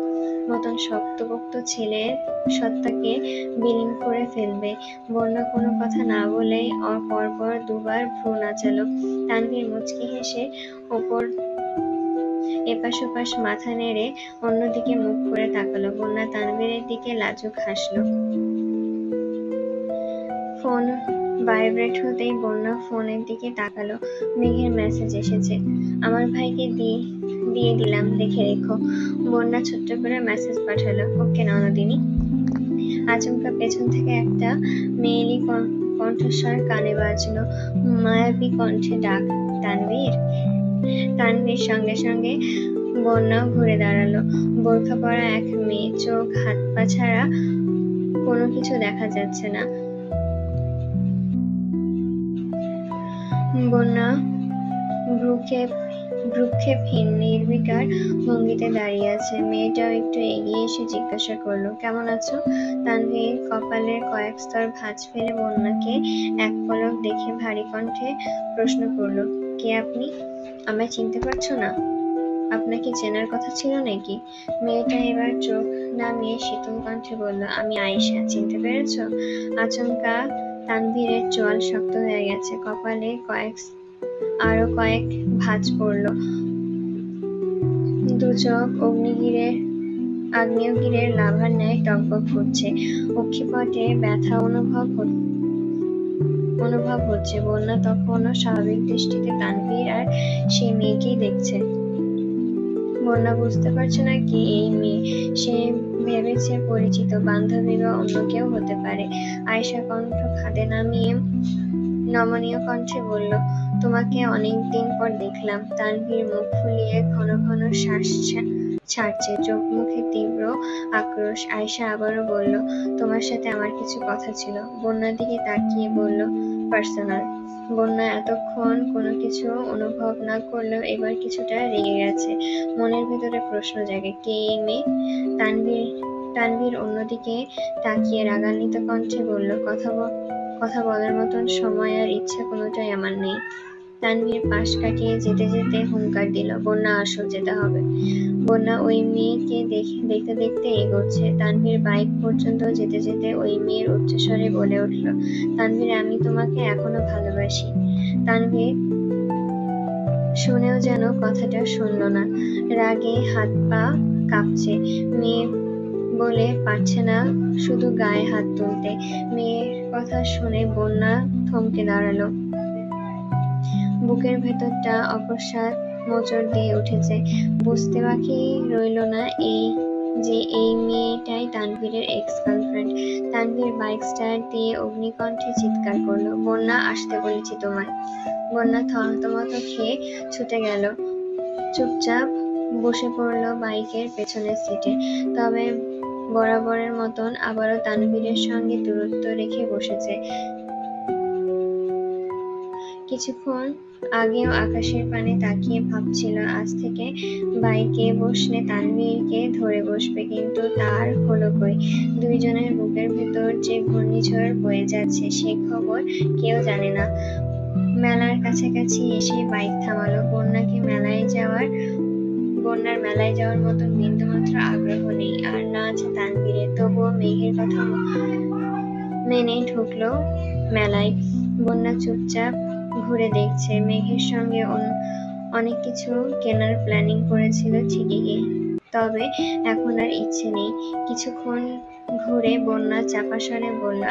মতন শক্তপোক্ত ছেলের সত্তাকে বিলীন করে ফেলবে। বন্যা কোনো কথা না বলেই পরপর দুবার ভ্রু নাচালো। তানভীর মুচকি হেসে এপাশ ওপাশ মাথা নেড়ে অন্যদিকে মুখ করে তাকালো। বন্যা তানভীরের দিকে লাজুক হাসলো। ফোন ভাইব্রেট হতেই বন্যা ফোনের দিকে তাকালো। মেঘের মেসেজ এসেছে, আমার ভাইকে দিয়ে দিলাম, দেখে রেখো। বন্যা ছোট্ট করে মেসেজ পাঠালো, ওকে ননদিনী। আচমকা পেছন থেকে একটা মেয়েলি কণ্ঠস্বর কানে বাজলো। মায়াবী কণ্ঠে ডাক, তানভীর। তানভীর সঙ্গে সঙ্গে বন্যাও ঘুরে দাঁড়ালো। বোরখা পরা এক মেয়ে, চোখ হাত পা ছাড়া কোনো কিছু দেখা যাচ্ছে না। বন্যা ভ্রুক্ষেপহীন নির্বিকার ভঙ্গিতে দাঁড়িয়ে আছে। মেয়েটাও একটু এগিয়ে এসে জিজ্ঞাসা করলো, কেমন আছো? তানভীর কপালের কয়েক স্তর ভাঁজ ফেলে বন্যাকে এক পলক দেখে ভারী কণ্ঠে প্রশ্ন করলো, কে আপনি? আমায় চিনতে পারছো না? আপনাকে চেনার কথা ছিল নাকি? মেয়েটা এবার চোখ নামিয়ে শীতল কণ্ঠে বলল, আমি আয়েশা, চিনতে পেরেছো? আচমকা তানভীরের চোয়াল শক্ত হয়ে গেছে, কপালে আরো কয়েক ভাঁজ পড়ল। দু চোখ আগ্নেয়গিরির লাভার ন্যায় টগবগ করছে। অক্ষিপটে ব্যথা অনুভব হচ্ছে। বন্যা তখনও স্বাভাবিক দৃষ্টিতে তানভীর আর সেই মেয়েকেই দেখছে। বন্যা বুঝতে পারছে না কি এই মেয়ে। সে ভেবেছে পরিচিত বান্ধবী বা অন্য কেউ হতে পারে। আয়েশা কণ্ঠ খাদে নামিয়ে নমনীয় কণ্ঠে বলল, তোমাকে অনেকদিন পর দেখলাম। তানভীর মুখ ফুলিয়ে ঘন ঘন শ্বাস ছাড়ছে, চোখ মুখে তীব্র আক্রোশ। আয়েশা আবারও বলল, তোমার সাথে আমার কিছু কথা ছিল। বন্যার দিকে তাকিয়ে বলল, পার্সোনাল। বন্যা এতক্ষণ কোনো কিছু অনুভব না করলেও এবার কিছুটা রেগে গেছে। মনের ভেতরে প্রশ্ন জাগে, কে এই মেয়ে? তানভীর অন্যদিকে তাকিয়ে রাগান্বিত কণ্ঠে বলল, কথা বলার মতন সময় আর ইচ্ছা কোনোটাই আমার নেই। তানভীর পাশ কাটিয়ে যেতে যেতে হুঙ্কার দিল, বন্যা আসো, যেতে হবে। বন্যা ওই মেয়েকে দেখতে দেখতে এগোচ্ছে। তানভীর বাইক পর্যন্ত যেতে যেতে ওই মেয়ের উচ্চস্বরে বলে উঠল, তানভীর, আমি তোমাকে এখনো ভালোবাসি। তানভীর শুনেও যেন কথাটা শুনল না। রাগে হাত পা কাঁপছে। মেয়ে বলে পারছে না শুধু গায়ে হাত তুলতে। মেয়ের কথা শুনে বন্যা থমকে দাঁড়ালো। বুকের ভেতরটা অকস্মাৎ মোচড় দিয়ে উঠেছে। বুঝতে বাকি রইল না এই মেয়েটাই তানভীরের ex girlfriend. Tanvir bike start দিয়ে অগ্নিকণ্ঠে চিৎকার করলো, বন্যা, আসতে বলেছি তোমায়। বন্যা থতমত খেয়ে ছুটে গেল। চুপচাপ বসে পড়ল বাইকের পেছনের সিটে। তবে বরাবরের মতন আবারও তানভীরের সঙ্গে দূরত্ব রেখে বসেছে। কিছুক্ষণ আগেও আকাশের পানে তাকিয়ে ভাবছিল আজ থেকে বাইকে বসলে তানভীরকে ধরে বসবে, কিন্তু তার হলো কই। দুইজনের বুকের ভেতর যে ঘূর্ণিঝড় বয়ে যাচ্ছে সে খবর কেউ জানে না। মেলার কাছাকাছি এসে বাইক থামালো। বন্যার মেলায় যাওয়ার মতন বিন্দুমাত্র আগ্রহ নেই, আর না আছে তানভীরের। তবুও মেঘের কথা মেনে ঢুকলো মেলায়। বন্যা চুপচাপ ঘুরে দেখছে। মেঘের সঙ্গে অনেক কিছু কেনার প্ল্যানিং করেছিল ঠিকই, তবে এখন আর ইচ্ছে নেই। কিছুক্ষণ ঘুরে বন্যা চাপা স্বরে বলল,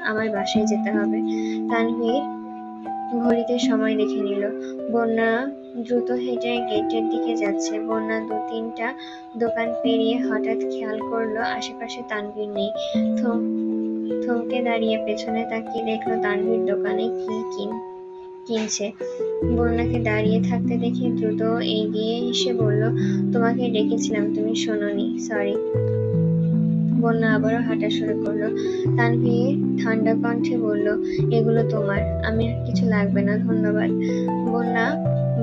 আমার বাসায় যেতে হবে। তানভীর ঘড়িতে সময় দেখে নিল। বন্যা দ্রুত হেঁটে গেটের দিকে যাচ্ছে। বন্যা 2-3টা দোকান পেরিয়ে হঠাৎ খেয়াল করলো আশেপাশে তানভীর নেই। থমকে দাঁড়িয়ে পেছনে তাকিয়ে দেখলো তানভীর দোকানে কি কিনছে। বন্যাকে দাঁড়িয়ে থাকতে দেখে দ্রুত এগিয়ে এসে বলল, তোমাকে ডেকেছিলাম, তুমি শোনোনি, সরি। বন্যা আবারও হাঁটা শুরু করলো। তানভীর ঠান্ডা কণ্ঠে বলল, এগুলো তোমার, আমি আর কিছু লাগবে না, ধন্যবাদ। বন্যা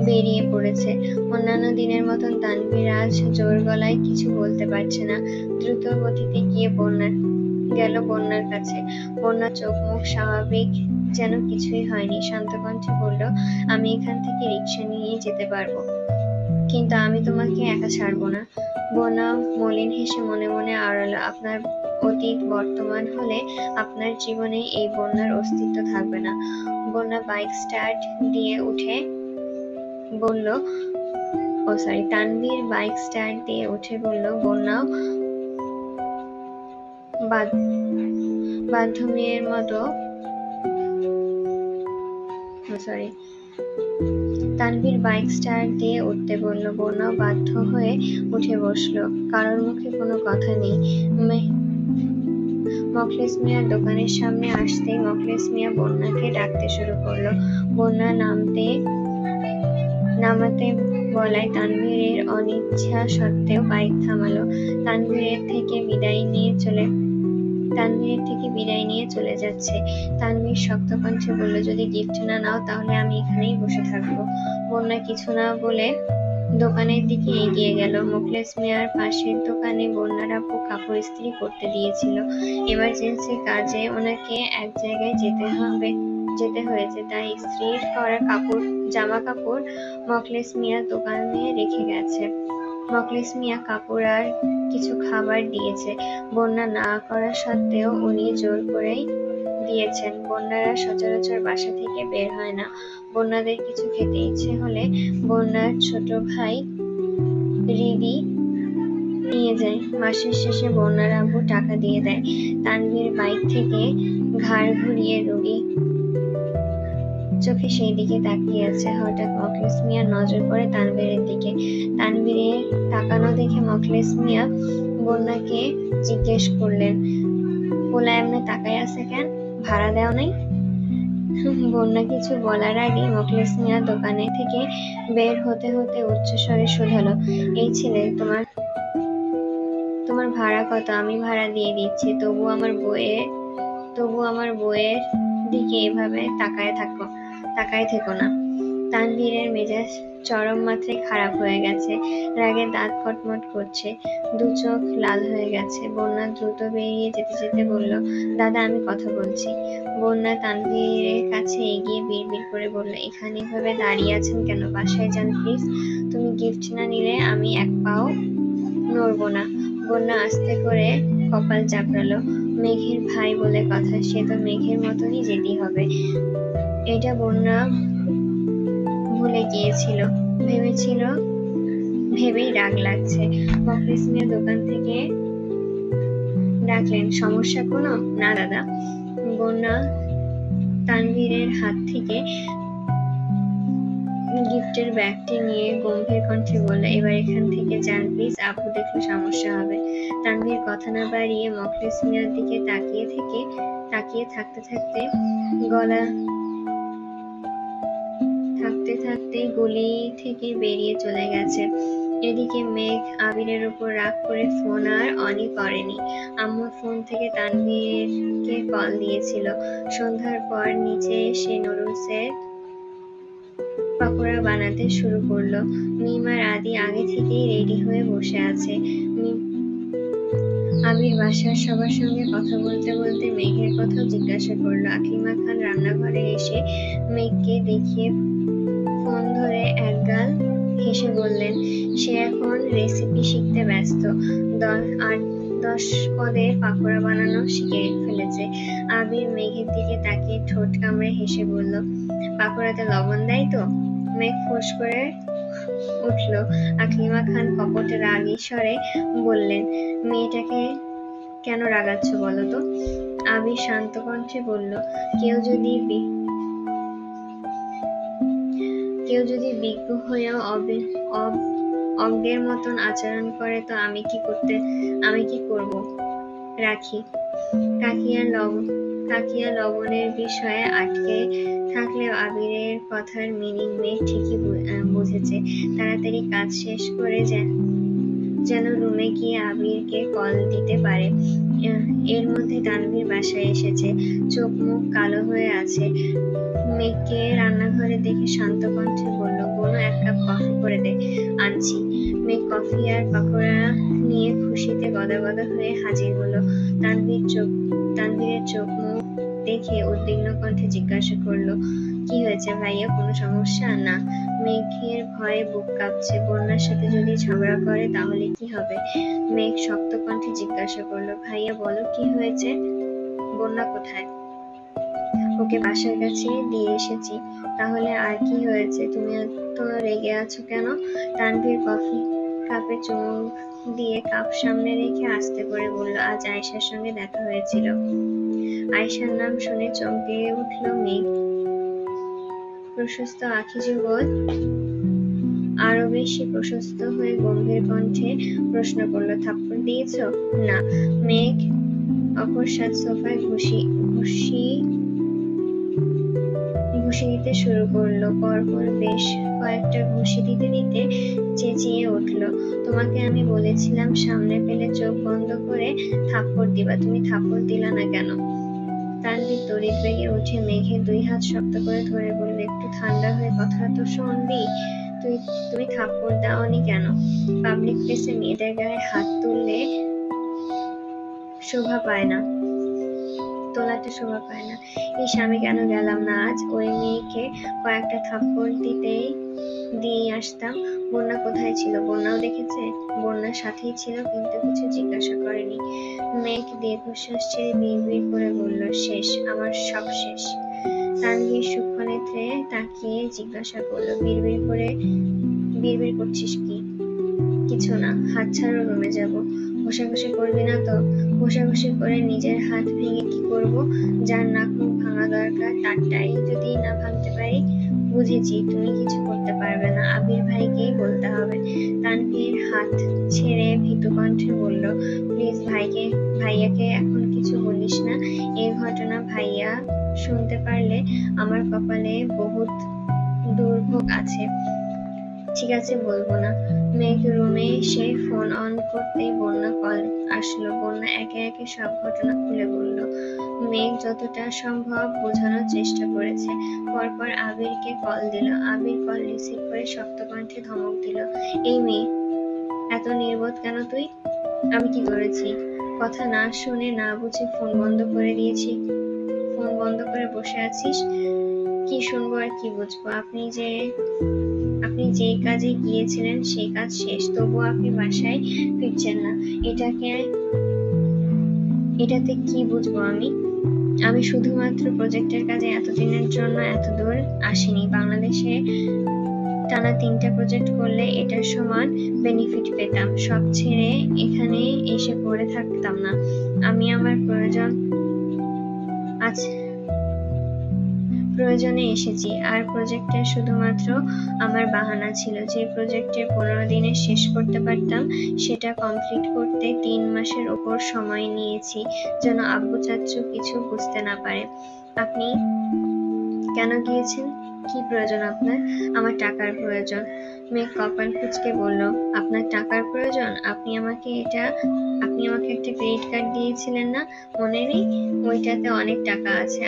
বেরিয়ে পড়েছে। অন্যান্য দিনের মতন তানভীর আজ জোর গলায় কিছু বলতে পারছে না। দ্রুত গতিতে গিয়ে বন্যার কাছে। বন্যা চোখ মুখ স্বাভাবিক যেন কিছুই হয়নি। শান্ত কণ্ঠে বলল, আমি এখান থেকে রিক্সা নিয়ে যেতে পারবো, কিন্তু আমি তোমাকে একা ছাড়বো না। বন্যা মলিন হেসে মনে মনে আওড়ালো, আপনার অতীত বর্তমান হলে আপনার জীবনে এই বন্যার অস্তিত্ব থাকবে না। বন্যা বাইক স্টার্ট দিয়ে উঠে বলল, তানভীর বাইক স্টার্ট দিয়ে উঠে বলল, বন্যা বাধ্য মেয়ের মতো তানভীর বাইক স্টার্ট দিয়ে উঠতে বলল। বন্যাও বাধ্য হয়ে উঠে বসলো। কারোর মুখে কোনো কথা নেই। মখলেস মিয়ার দোকানের সামনে আসতেই মখলেস মিয়া বন্যাকে ডাকতে শুরু করলো। বন্যা নামাতে বলায় তানভীরের অনিচ্ছা সত্ত্বেও বাইক থামালো। তানভীরের থেকে বিদায় নিয়ে চলে যাচ্ছে। তানভীর শক্ত কণ্ঠে বলল, যদি গিফট না নাও তাহলে আমি এখানেই বসে থাকবো। বন্যা কিছু না বলে দোকানের দিকে এগিয়ে গেল। মুখলেস মিয়ার পাশের দোকানে বন্যার আপু কাপড় ইস্ত্রি করতে দিয়েছিল। এমার্জেন্সি কাজে ওনাকে এক জায়গায় যেতে হয়েছে, তাই ইস্ত্রির করা জামা কাপড় মখলেস মিয়া দোকানে রেখে গেছে। মখলেস মিয়া কাপড় আর কিছু খাবার দিয়েছে। বন্যা না করা সত্ত্বেও উনি জোর করেই দিয়েছেন। বন্যারা সচরাচর বাসা থেকে বের হয় না। বন্যাদের কিছু খেতে ইচ্ছে হলে বন্যার ছোট ভাই রিদি নিয়ে যায়। মাসের শেষে বন্যার আব্বু টাকা দিয়ে দেয়। তানভীর বাইক থেকে ঘাড় ঘুরিয়ে রোগী চোখে সেই দিকে তাকিয়ে আছে। হঠাৎ মখলেস মিয়ার নজর পড়ে তানভীরের দিকে। তানভীরের তাকানো দেখে মখলেস মিয়া বন্যাকে জিজ্ঞেস করলেন, পোলা এমনি তাকায় আছে কেন, ভাড়া দেও নাই? বন্যা কিছু বলার আগে মখলেস মিয়া দোকানে থেকে বের হতে হতে উচ্চস্বরে শুধালো, এই ছেলে, তোমার ভাড়া কত? আমি ভাড়া দিয়ে দিচ্ছি, তবু আমার বউয়ের দিকে এভাবে তাকায় থেকো না। তানভীরের মেজাজ চরম মাত্রায় খারাপ হয়ে গেছে। রাগে দাঁত কটমট করছে, দু চোখ লাল হয়ে গেছে। বন্যা দ্রুত বেরিয়ে যেতে বলল, দাদা আমি কথা বলছি। বন্যা তানভীরের কাছে এগিয়ে বিড়বিড় করে বলল, এখানে এভাবে দাঁড়িয়ে আছেন কেন? বাসায় যান প্লিজ। তুমি গিফট না নিলে আমি এক পাও নড়বো না। বন্যা আস্তে করে কপাল চাপড়ালো। মেঘের ভাই বলে কথা, সে তো মেঘের মতনই যেতেই হবে। এটা বন্যা ভুলে গিয়েছিল। ভেবেই রাগ লাগছে। মখলেস মিয়া দোকান থেকে ডাকলেন, সমস্যা কোনো? না দাদা। বন্যা তানভীরের হাত থেকে গিফটের ব্যাগটি নিয়ে গম্ভীর কণ্ঠে বলল, এবার এখান থেকে যান প্লিজ, আপু দেখলে সমস্যা হবে। তানভীর কথা না বাড়িয়ে মখলেস মিয়ার দিকে তাকিয়ে থাকতে গলি থেকে বেরিয়ে চলে গেছে। এদিকে মেঘ আবিরের উপর রাগ করে ফোন আর অনই করেনি। আম্মু ফোন থেকে তানভীরকে কল দিয়েছিল। সন্ধ্যার পর নিচে এসে নুডলসের পাকোড়া বানাতে শুরু করলো। মিম আর আদি আগে থেকেই রেডি হয়ে বসে আছে। আবির বাসার সবার সঙ্গে কথা বলতে বলতে মেঘের কথাও জিজ্ঞাসা করলো। আকলিমা খান রান্নাঘরে এসে মেঘকে দেখিয়ে ফোন ধরে একগাল হেসে বললেন, সে এখন রেসিপি শিখতে ব্যস্ত। 8-10 পদের পাকোড়া বানানো শিখে ফেলেছে। আবির মেঘের দিকে তাকিয়ে ঠোঁট কামড়ে হেসে বলল, পাকোড়াতে লবণ দেয় তো? মেঘ ফোঁস করে উঠল। আকলিমা খান কপট রাগী স্বরে বললেন, মেয়েটাকে কেন রাগাচ্ছ বলো তো? আবির শান্ত কণ্ঠে বলল, কেউ যদি বিজ্ঞ হয়েও অজ্ঞের মতন আচরণ করে তো আমি কি করব? রাখি। কাকিয়া লবণের বিষয়ে আটকে থাকলেও আবিরের কথার মিনিং মেঘ ঠিকই বুঝেছে। তাড়াতাড়ি কাজ শেষ করে যেন রুমে গিয়ে আবিরকে কল দিতে পারে। এর মধ্যে তানভীর বাসায় এসেছে। চোখ মুখ কালো হয়ে আছে। মেঘকে রান্নাঘরে দেখে শান্ত কণ্ঠে বলল, বোনো, 1 কাপ কফি করে দে, আনছি। মেঘ কফি আর পাকোড়া নিয়ে খুশিতে গদগদ হয়ে হাজির হলো। তানভীরের চোখ মুখ দেখে উদ্বিগ্ন কণ্ঠে জিজ্ঞাসা করলো, কি হয়েছে ভাইয়া, কোনো সমস্যা? না। মেঘের ভয়ে বুক কাঁপছে। বন্যার সাথে যদি ঝগড়া করে তাহলে কি হবে? মেঘ শক্ত কণ্ঠে জিজ্ঞাসা করলো, ভাইয়া বলো কি হয়েছে? বন্যা কোথায়? ওকে বাসার কাছে দিয়ে এসেছি। তাহলে আর কি হয়েছে? তুমি এত রেগে আছো কেন? তানভীর কফি কাপে চুমুক দিয়ে কাপ সামনে রেখে আস্তে করে বলল, আজ আয়েশার সঙ্গে দেখা হয়েছিল। আয়েশার নাম শুনে চমকে উঠল মেঘ। প্রশস্ত আঁখি যুগল আরো বেশি প্রশস্ত হয়ে গম্ভীর কণ্ঠে প্রশ্ন করল, থাপ্পড় দিয়েছ? না। মেঘ অকস্মাৎ সোফায় ঘুষি দিতে শুরু করলো। পরপর বেশ কয়েকটা ঘুষি দিতে দিতে চেঁচিয়ে উঠল, তোমাকে আমি বলেছিলাম সামনে পেলে চোখ বন্ধ করে থাপ্পড় দিবা, তুমি থাপ্পড় দিলা না কেন? তানভীর তড়িৎ বেগে উঠে মেঘের 2 হাত শক্ত করে ধরে বলল, একটু ঠান্ডা হয়ে কথা তো শুনবি। তুমি থাপ্পড় দাওনি কেন? পাবলিক প্লেসে মেয়েদের গায়ে হাত তুললে শোভা পায় না, তোলাতে শোভা পায় না। ইস, আমি কেন গেলাম না আজ? ওই মেয়েকে কয়েকটা থাপ্পড় দিয়েই আসতাম। বন্যা কোথায় ছিল? বন্যাও দেখেছে? বন্যার সাথেই ছিল, কিন্তু কিছু জিজ্ঞাসা করেনি। মেঘ দীর্ঘশ্বাস ছেড়ে বিড়বিড় করে বলল, শেষ, আমার সব শেষ। তানভীর সূক্ষ্ম নেত্রে তাকিয়ে জিজ্ঞাসা করলো, বিড়বিড় করছিস কি? কিছু না। হাত ছাড়ো, রুমে যাবো। ঘষাঘষি করবি না তো? ঘষাঘষি করে নিজের হাত ভেঙে কি করব? যার নাক মুখ ভাঙা দরকার তারটাই যদি না ভাঙতে পারি। বুঝেছি, তুমি কিছু করতে পারবে না, আবির ভাইকেই বলতে হবে। তানভীর হাত ছেড়ে ভীতু কণ্ঠে বলল, প্লিজ ভাইয়াকে এখন কিছু বলিস না। এই ঘটনা ভাইয়া শুনতে পারলে আমার কপালে বহুত দুর্ভোগ আছে। ঠিক আছে, বলবো না। মেঘ রুমে এসে ফোন অন করতেই বন্যা কল আসলো। বন্যা একে একে সব ঘটনা খুলে বলল। মেঘ যতটা সম্ভব বোঝানোর চেষ্টা করেছে। পরপর আবিরকে কল দিল। আবির কল রিসিভ করে শক্ত কণ্ঠে ধমক দিল, এই মেয়ে, এত নির্বোধ কেন তুই? আমি কি করেছি? কথা না শুনে না বুঝে ফোন বন্ধ করে দিয়েছি। ফোন বন্ধ করে বসে আছিস। কি শুনবো আর কি বুঝবো? আপনি যেই কাজে গিয়েছিলেন সেই কাজ শেষ, তবুও আপনি বাসায় ফিরছেন না। এটাতে কি বুঝবো আমি? আমি শুধুমাত্র প্রজেক্টের কাজে এতদিনের জন্য এত দূর আসিনি। বাংলাদেশে টানা 3টা প্রজেক্ট করলে এটার সমান বেনিফিট পেতাম। সব ছেড়ে এখানে এসে পড়ে থাকতাম না। আমি আমার প্রয়োজনে এসেছি। আর প্রজেক্টটা শুধুমাত্র আমার বাহানা ছিল। যে প্রজেক্টে 15 দিনে শেষ করতে পারতাম, সেটা কমপ্লিট করতে 3 মাসের ওপর সময় নিয়েছি, যেন আব্বু চাচ্চু কিছু বুঝতে না পারে। আপনি কেন গিয়েছেন? কি প্রয়োজন আপনার? আমার টাকার প্রয়োজন। মেঘ কপাল কুঁচকে বলল, আপনার টাকার প্রয়োজন? আপনি আমাকে একটা ক্রেডিট কার্ড দিয়েছিলেন না, মনে নেই? ওইটাতে অনেক টাকা আছে।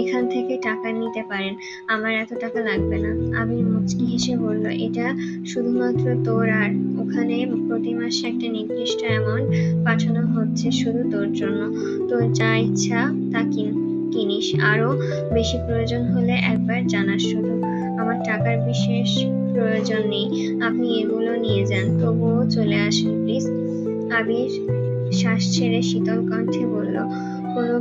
এখান থেকে টাকা নিতে পারেন, আমার এত টাকা লাগবে না। আবির মুচকি হেসে বলল, এটা শুধুমাত্র তোর, আর ওখানে প্রতি মাসে একটা নির্দিষ্ট অ্যামাউন্ট পাঠানো হচ্ছে শুধু তোর জন্য। তোর যা ইচ্ছা তা কিনিস, আরো বেশি প্রয়োজন হলে একবার জানাস শুধু। আমার টাকার বিশেষ প্রয়োজন নেই, আপনি এগুলো নিয়ে যান, তবুও চলে আসেন প্লিজ। আবির শ্বাস ছেড়ে শীতল কণ্ঠে বলল, কোনো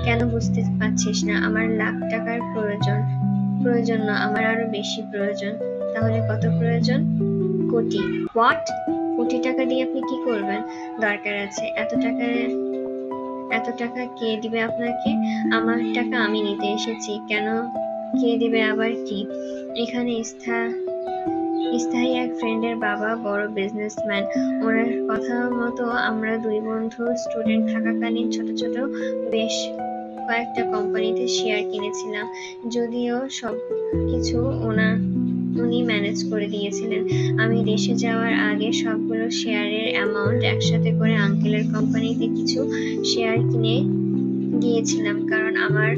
কেন বুঝতে পারছিস না? আমার লাখ টাকার প্রয়োজন না, আমার আরো বেশি প্রয়োজন। তাহলে কত প্রয়োজন? কোটি। হোয়াট? কোটি টাকা দিয়ে আপনি কি করবেন? দরকার আছে এত টাকা কে দিবে আপনাকে? আমার টাকা আমি নিতে এসেছি, কেন কে দিবে আবার কি? এখানে স্থায়ী এক ফ্রেন্ডের বাবা বড় বিজনেসম্যান, ওনার কথা মতো আমরা দুই বন্ধু স্টুডেন্ট থাকাকালীন ছোট ছোট বেশ কয়েকটা কোম্পানিতে শেয়ার কিনেছিলাম, যদিও সবকিছু উনি ম্যানেজ করে দিয়েছিলেন। আমি দেশে যাওয়ার আগে সবগুলো শেয়ারের অ্যামাউন্ট একসাথে করে আঙ্কেলের কোম্পানিতে কিছু শেয়ার কিনে দিয়েছিলাম, কারণ আমার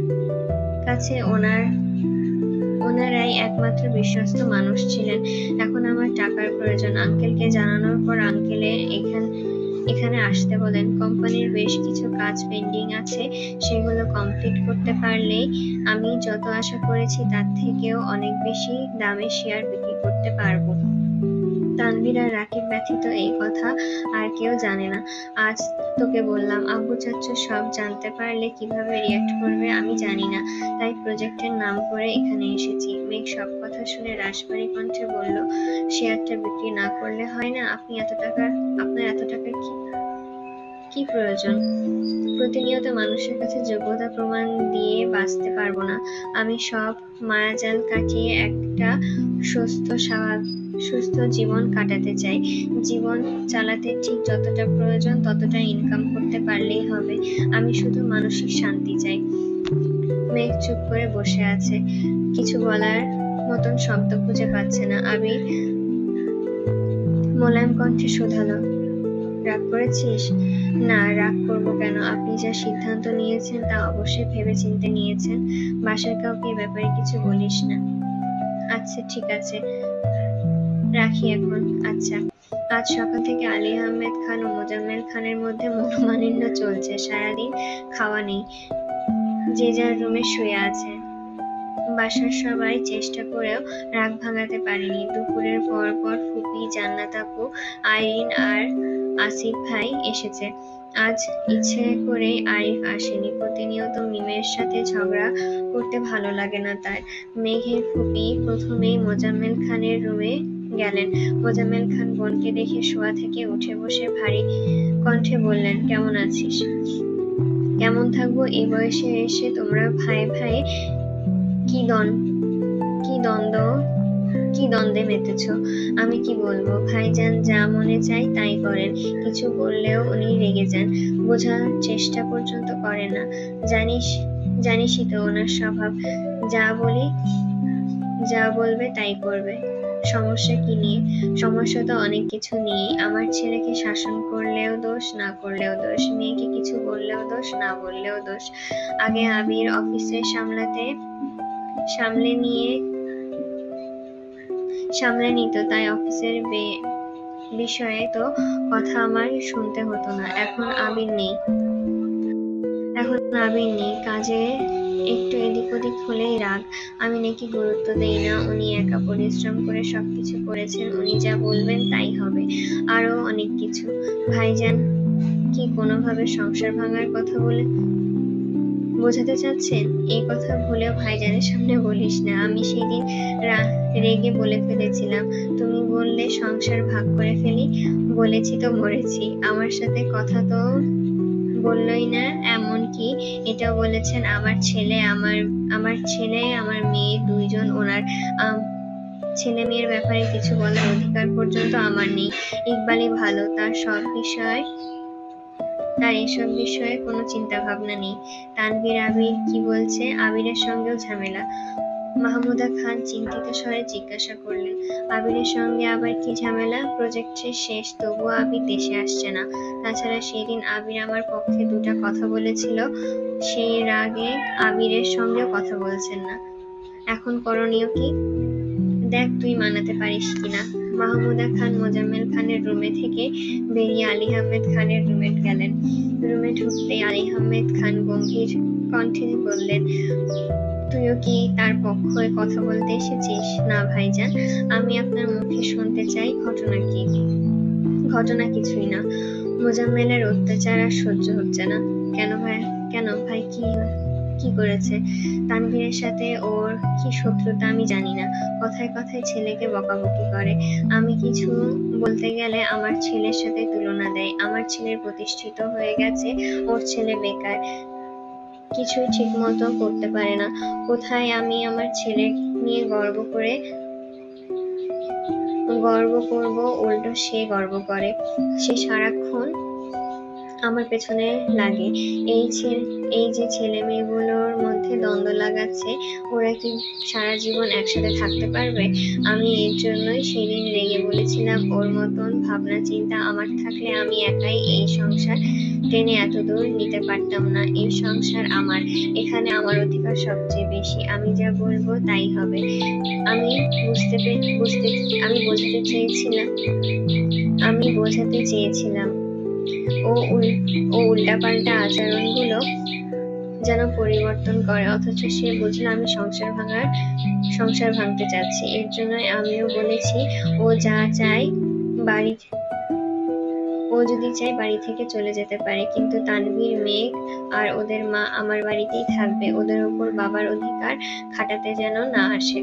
কাছে ওনারাই একমাত্র বিশ্বস্ত মানুষ ছিলেন। এখন আমার টাকার প্রয়োজন। আঙ্কেলকে জানানোর পর আঙ্কেলে এখানে আসতে বলেন। কোম্পানির বেশ কিছু কাজ পেন্ডিং আছে, সেগুলো কমপ্লিট করতে পারলেই আমি যত আশা করেছি তার থেকেও অনেক বেশি দামে শেয়ার বিক্রি করতে পারবো। তানভীর আর রাকিব ব্যতীত এই কথা আর কেউ জানে না। আজ তোকে বললাম, আব্বু চাচ্চু সব জানতে পারলে কিভাবে রিঅ্যাক্ট করবে আমি জানি না, তাই প্রজেক্টের নাম করে এখানে এসেছি। মেঘ সব কথা শুনে রাশভারী কণ্ঠে বলল, শেয়ারটা বিক্রি না করলে হয় না? আপনার এত টাকার কি প্রয়োজন? প্রতিনিয়ত মানুষের কাছে যোগ্যতা প্রমাণ দিয়ে বাঁচতে পারবো না। আমি সব মায়াজাল কাটিয়ে একটা সুস্থ জীবন কাটাতে চাই। জীবন চালাতে ঠিক যতটা প্রয়োজন ততটা ইনকাম করতে পারলেই হবে। আমি শুধু মানসিক শান্তি চাই। মেঘ চুপ করে বসে আছে, কিছু বলার মতন শব্দ খুঁজে পাচ্ছে না। আবির মোলায়েম কণ্ঠে শোধালো, রাগ করেছিস? না, রাগ করবো কেন? আপনি যা সিদ্ধান্ত নিয়েছেন তা অবশ্যই ভেবেচিন্তে নিয়েছেন। বাসার কাউকে এ ব্যাপারে কিছু বলিস না। আচ্ছা ঠিক আছে, রাখি এখন। আচ্ছা। আজ সকাল থেকে আলী আহমেদ খান ও মোজাম্মেল খানের মধ্যে মনোমালিন্য চলছে। সারাদিন খাওয়া নেই, যে যার রুমে শুয়ে আছে। বাসার সবাই চেষ্টা করেও রাগ ভাঙাতে পারেনি। দুপুরের পর ফুপি, জান্নাত আপু, আইরিন আর আসিফ ভাই এসেছে। আজ ইচ্ছে করেই আরিফ আসেনি। প্রতিনিয়ত মিমের সাথে ঝগড়া করতে ভালো লাগে না তার। মেঘের ফুপি প্রথমেই মোজাম্মেল খানের রুমে গেলেন। মোজাম্মেল খান বোনকে দেখে শোয়া থেকে উঠে বসে ভারী কণ্ঠে বললেন, কেমন আছিস? কেমন থাকবো? এই বয়সে এসে তোমরা ভাই ভাই কি দ্বন্দ্বে মেতেছ? আমি কি বলবো? ভাইজান যা মনে চায় তাই করেন, কিছু বললেও উনি রেগে যান, বোঝার চেষ্টা পর্যন্ত করে না। জানিসই তো ওনার স্বভাব, যা বলবে তাই করবে। সমস্যা কি নিয়ে? সমস্যা তো অনেক কিছু নিয়েই। আমার ছেলেকে শাসন করলেও দোষ, না করলেও দোষ। মেয়েকে কিছু বললেও দোষ, না বললেও দোষ। আগে আবির অফিসে সামলে নিত, তাই অফিসের বিষয়ে তো কথা আমার শুনতে হতো না। এখন আবির নেই, কাজে একটু এদিক ওদিক হলেই রাগ। আমি নাকি গুরুত্ব দেই না? উনি একা পরিশ্রম করে সবকিছু করেছেন, উনি যা বলবেন তাই হবে। আরো অনেক কিছু। ভাইজান কি কোনোভাবে সংসার ভাঙার কথা বোঝাতে চাচ্ছেন? এই কথা ভুলেও ভাইজানের সামনে বলিস না। আমি সেদিন রেগে বলে ফেলেছিলাম, তুমি বললে সংসার ভাগ করে ফেলি। বলেছি তো মরেছি। আমার সাথে কথা তো বললই না, এমনকি এটাও বলেছেন আমার ছেলে আমার মেয়ে দুইজন, ওনার ছেলে মেয়ের ব্যাপারে কিছু বলার অধিকার পর্যন্ত আমার নেই। ইকবালই ভালো, তার এসব বিষয়ে কোনো চিন্তা ভাবনা নেই। তানভীর আবির কি বলছে? আবিরের সঙ্গেও ঝামেলা। মাহমুদা খান চিন্তিত স্বরে জিজ্ঞাসা করলেন, আবিরের সঙ্গে আবার কি ঝামেলা? প্রজেক্টের শেষ, তবুও আবির দেশে আসছে না। তাছাড়া সেদিন আবির আমার পক্ষে 2টা কথা বলেছিল, সেই রাগে আবিরের সঙ্গেও কথা বলছেন না। এখন করণীয় কি? দেখ তুই মানাতে পারিস কিনা। মাহমুদা খান মোজাম্মেল খানের রুমে থেকে বেরিয়ে আলী আহমেদ খানের রুমে গেলেন। রুমে ঢুকতেই আলী আহমেদ খান গম্ভীর কণ্ঠে বললেন, তুইও কি তার পক্ষে কথা বলতে এসেছিস? না ভাইজান, আমি আপনার মুখে শুনতে চাই ঘটনা কি। ঘটনা কিছুই না, মোজাম্মেলের অত্যাচার আর সহ্য হচ্ছে না। কেন ভাই? কেন ভাই, কি করেছে? তানভীরের সাথে ওর কি শত্রুতা আমি জানি না। কথায় কথায় ছেলেকে বকাবকি করে। আমি কিছু বলতে গেলে আমার ছেলের সাথে তুলনা দেয়। আমার ছেলে প্রতিষ্ঠিত হয়ে গেছে, ওর ছেলে বেকার, কিছুই ঠিক মতো করতে পারে না। কোথায় আমি আমার ছেলে নিয়ে গর্ব করব, উল্টো সে গর্ব করে। সে সারাক্ষণ আমার পেছনে লাগে। এই যে ছেলে মেয়েগুলোর মধ্যে দ্বন্দ্ব লাগাচ্ছে, ওরা কি সারা জীবন একসাথে থাকতে পারবে? আমি এর জন্যই সেদিন রেগে বলেছিলাম, ওর মতন ভাবনা চিন্তা আমার থাকলে আমি একাই এই সংসার টেনে এত দূর নিতে পারতাম না। এই সংসার আমার, এখানে আমার অধিকার সবচেয়ে বেশি। আমি যা বলবো তাই হবে। আমি বোঝাতে চেয়েছিলাম ও উল্টাপাল্টা আচরণগুলো যেন পরিবর্তন করে, অথচ সে বুঝলো আমি সংসার ভাঙতে চাচ্ছি। এর জন্যই আমিও বলেছি, ও যদি চায় বাড়ি থেকে চলে যেতে পারে, কিন্তু তানভীর, মেঘ আর ওদের মা আমার বাড়িতেই থাকবে। ওদের উপর বাবার অধিকার খাটাতে যেন না আসে।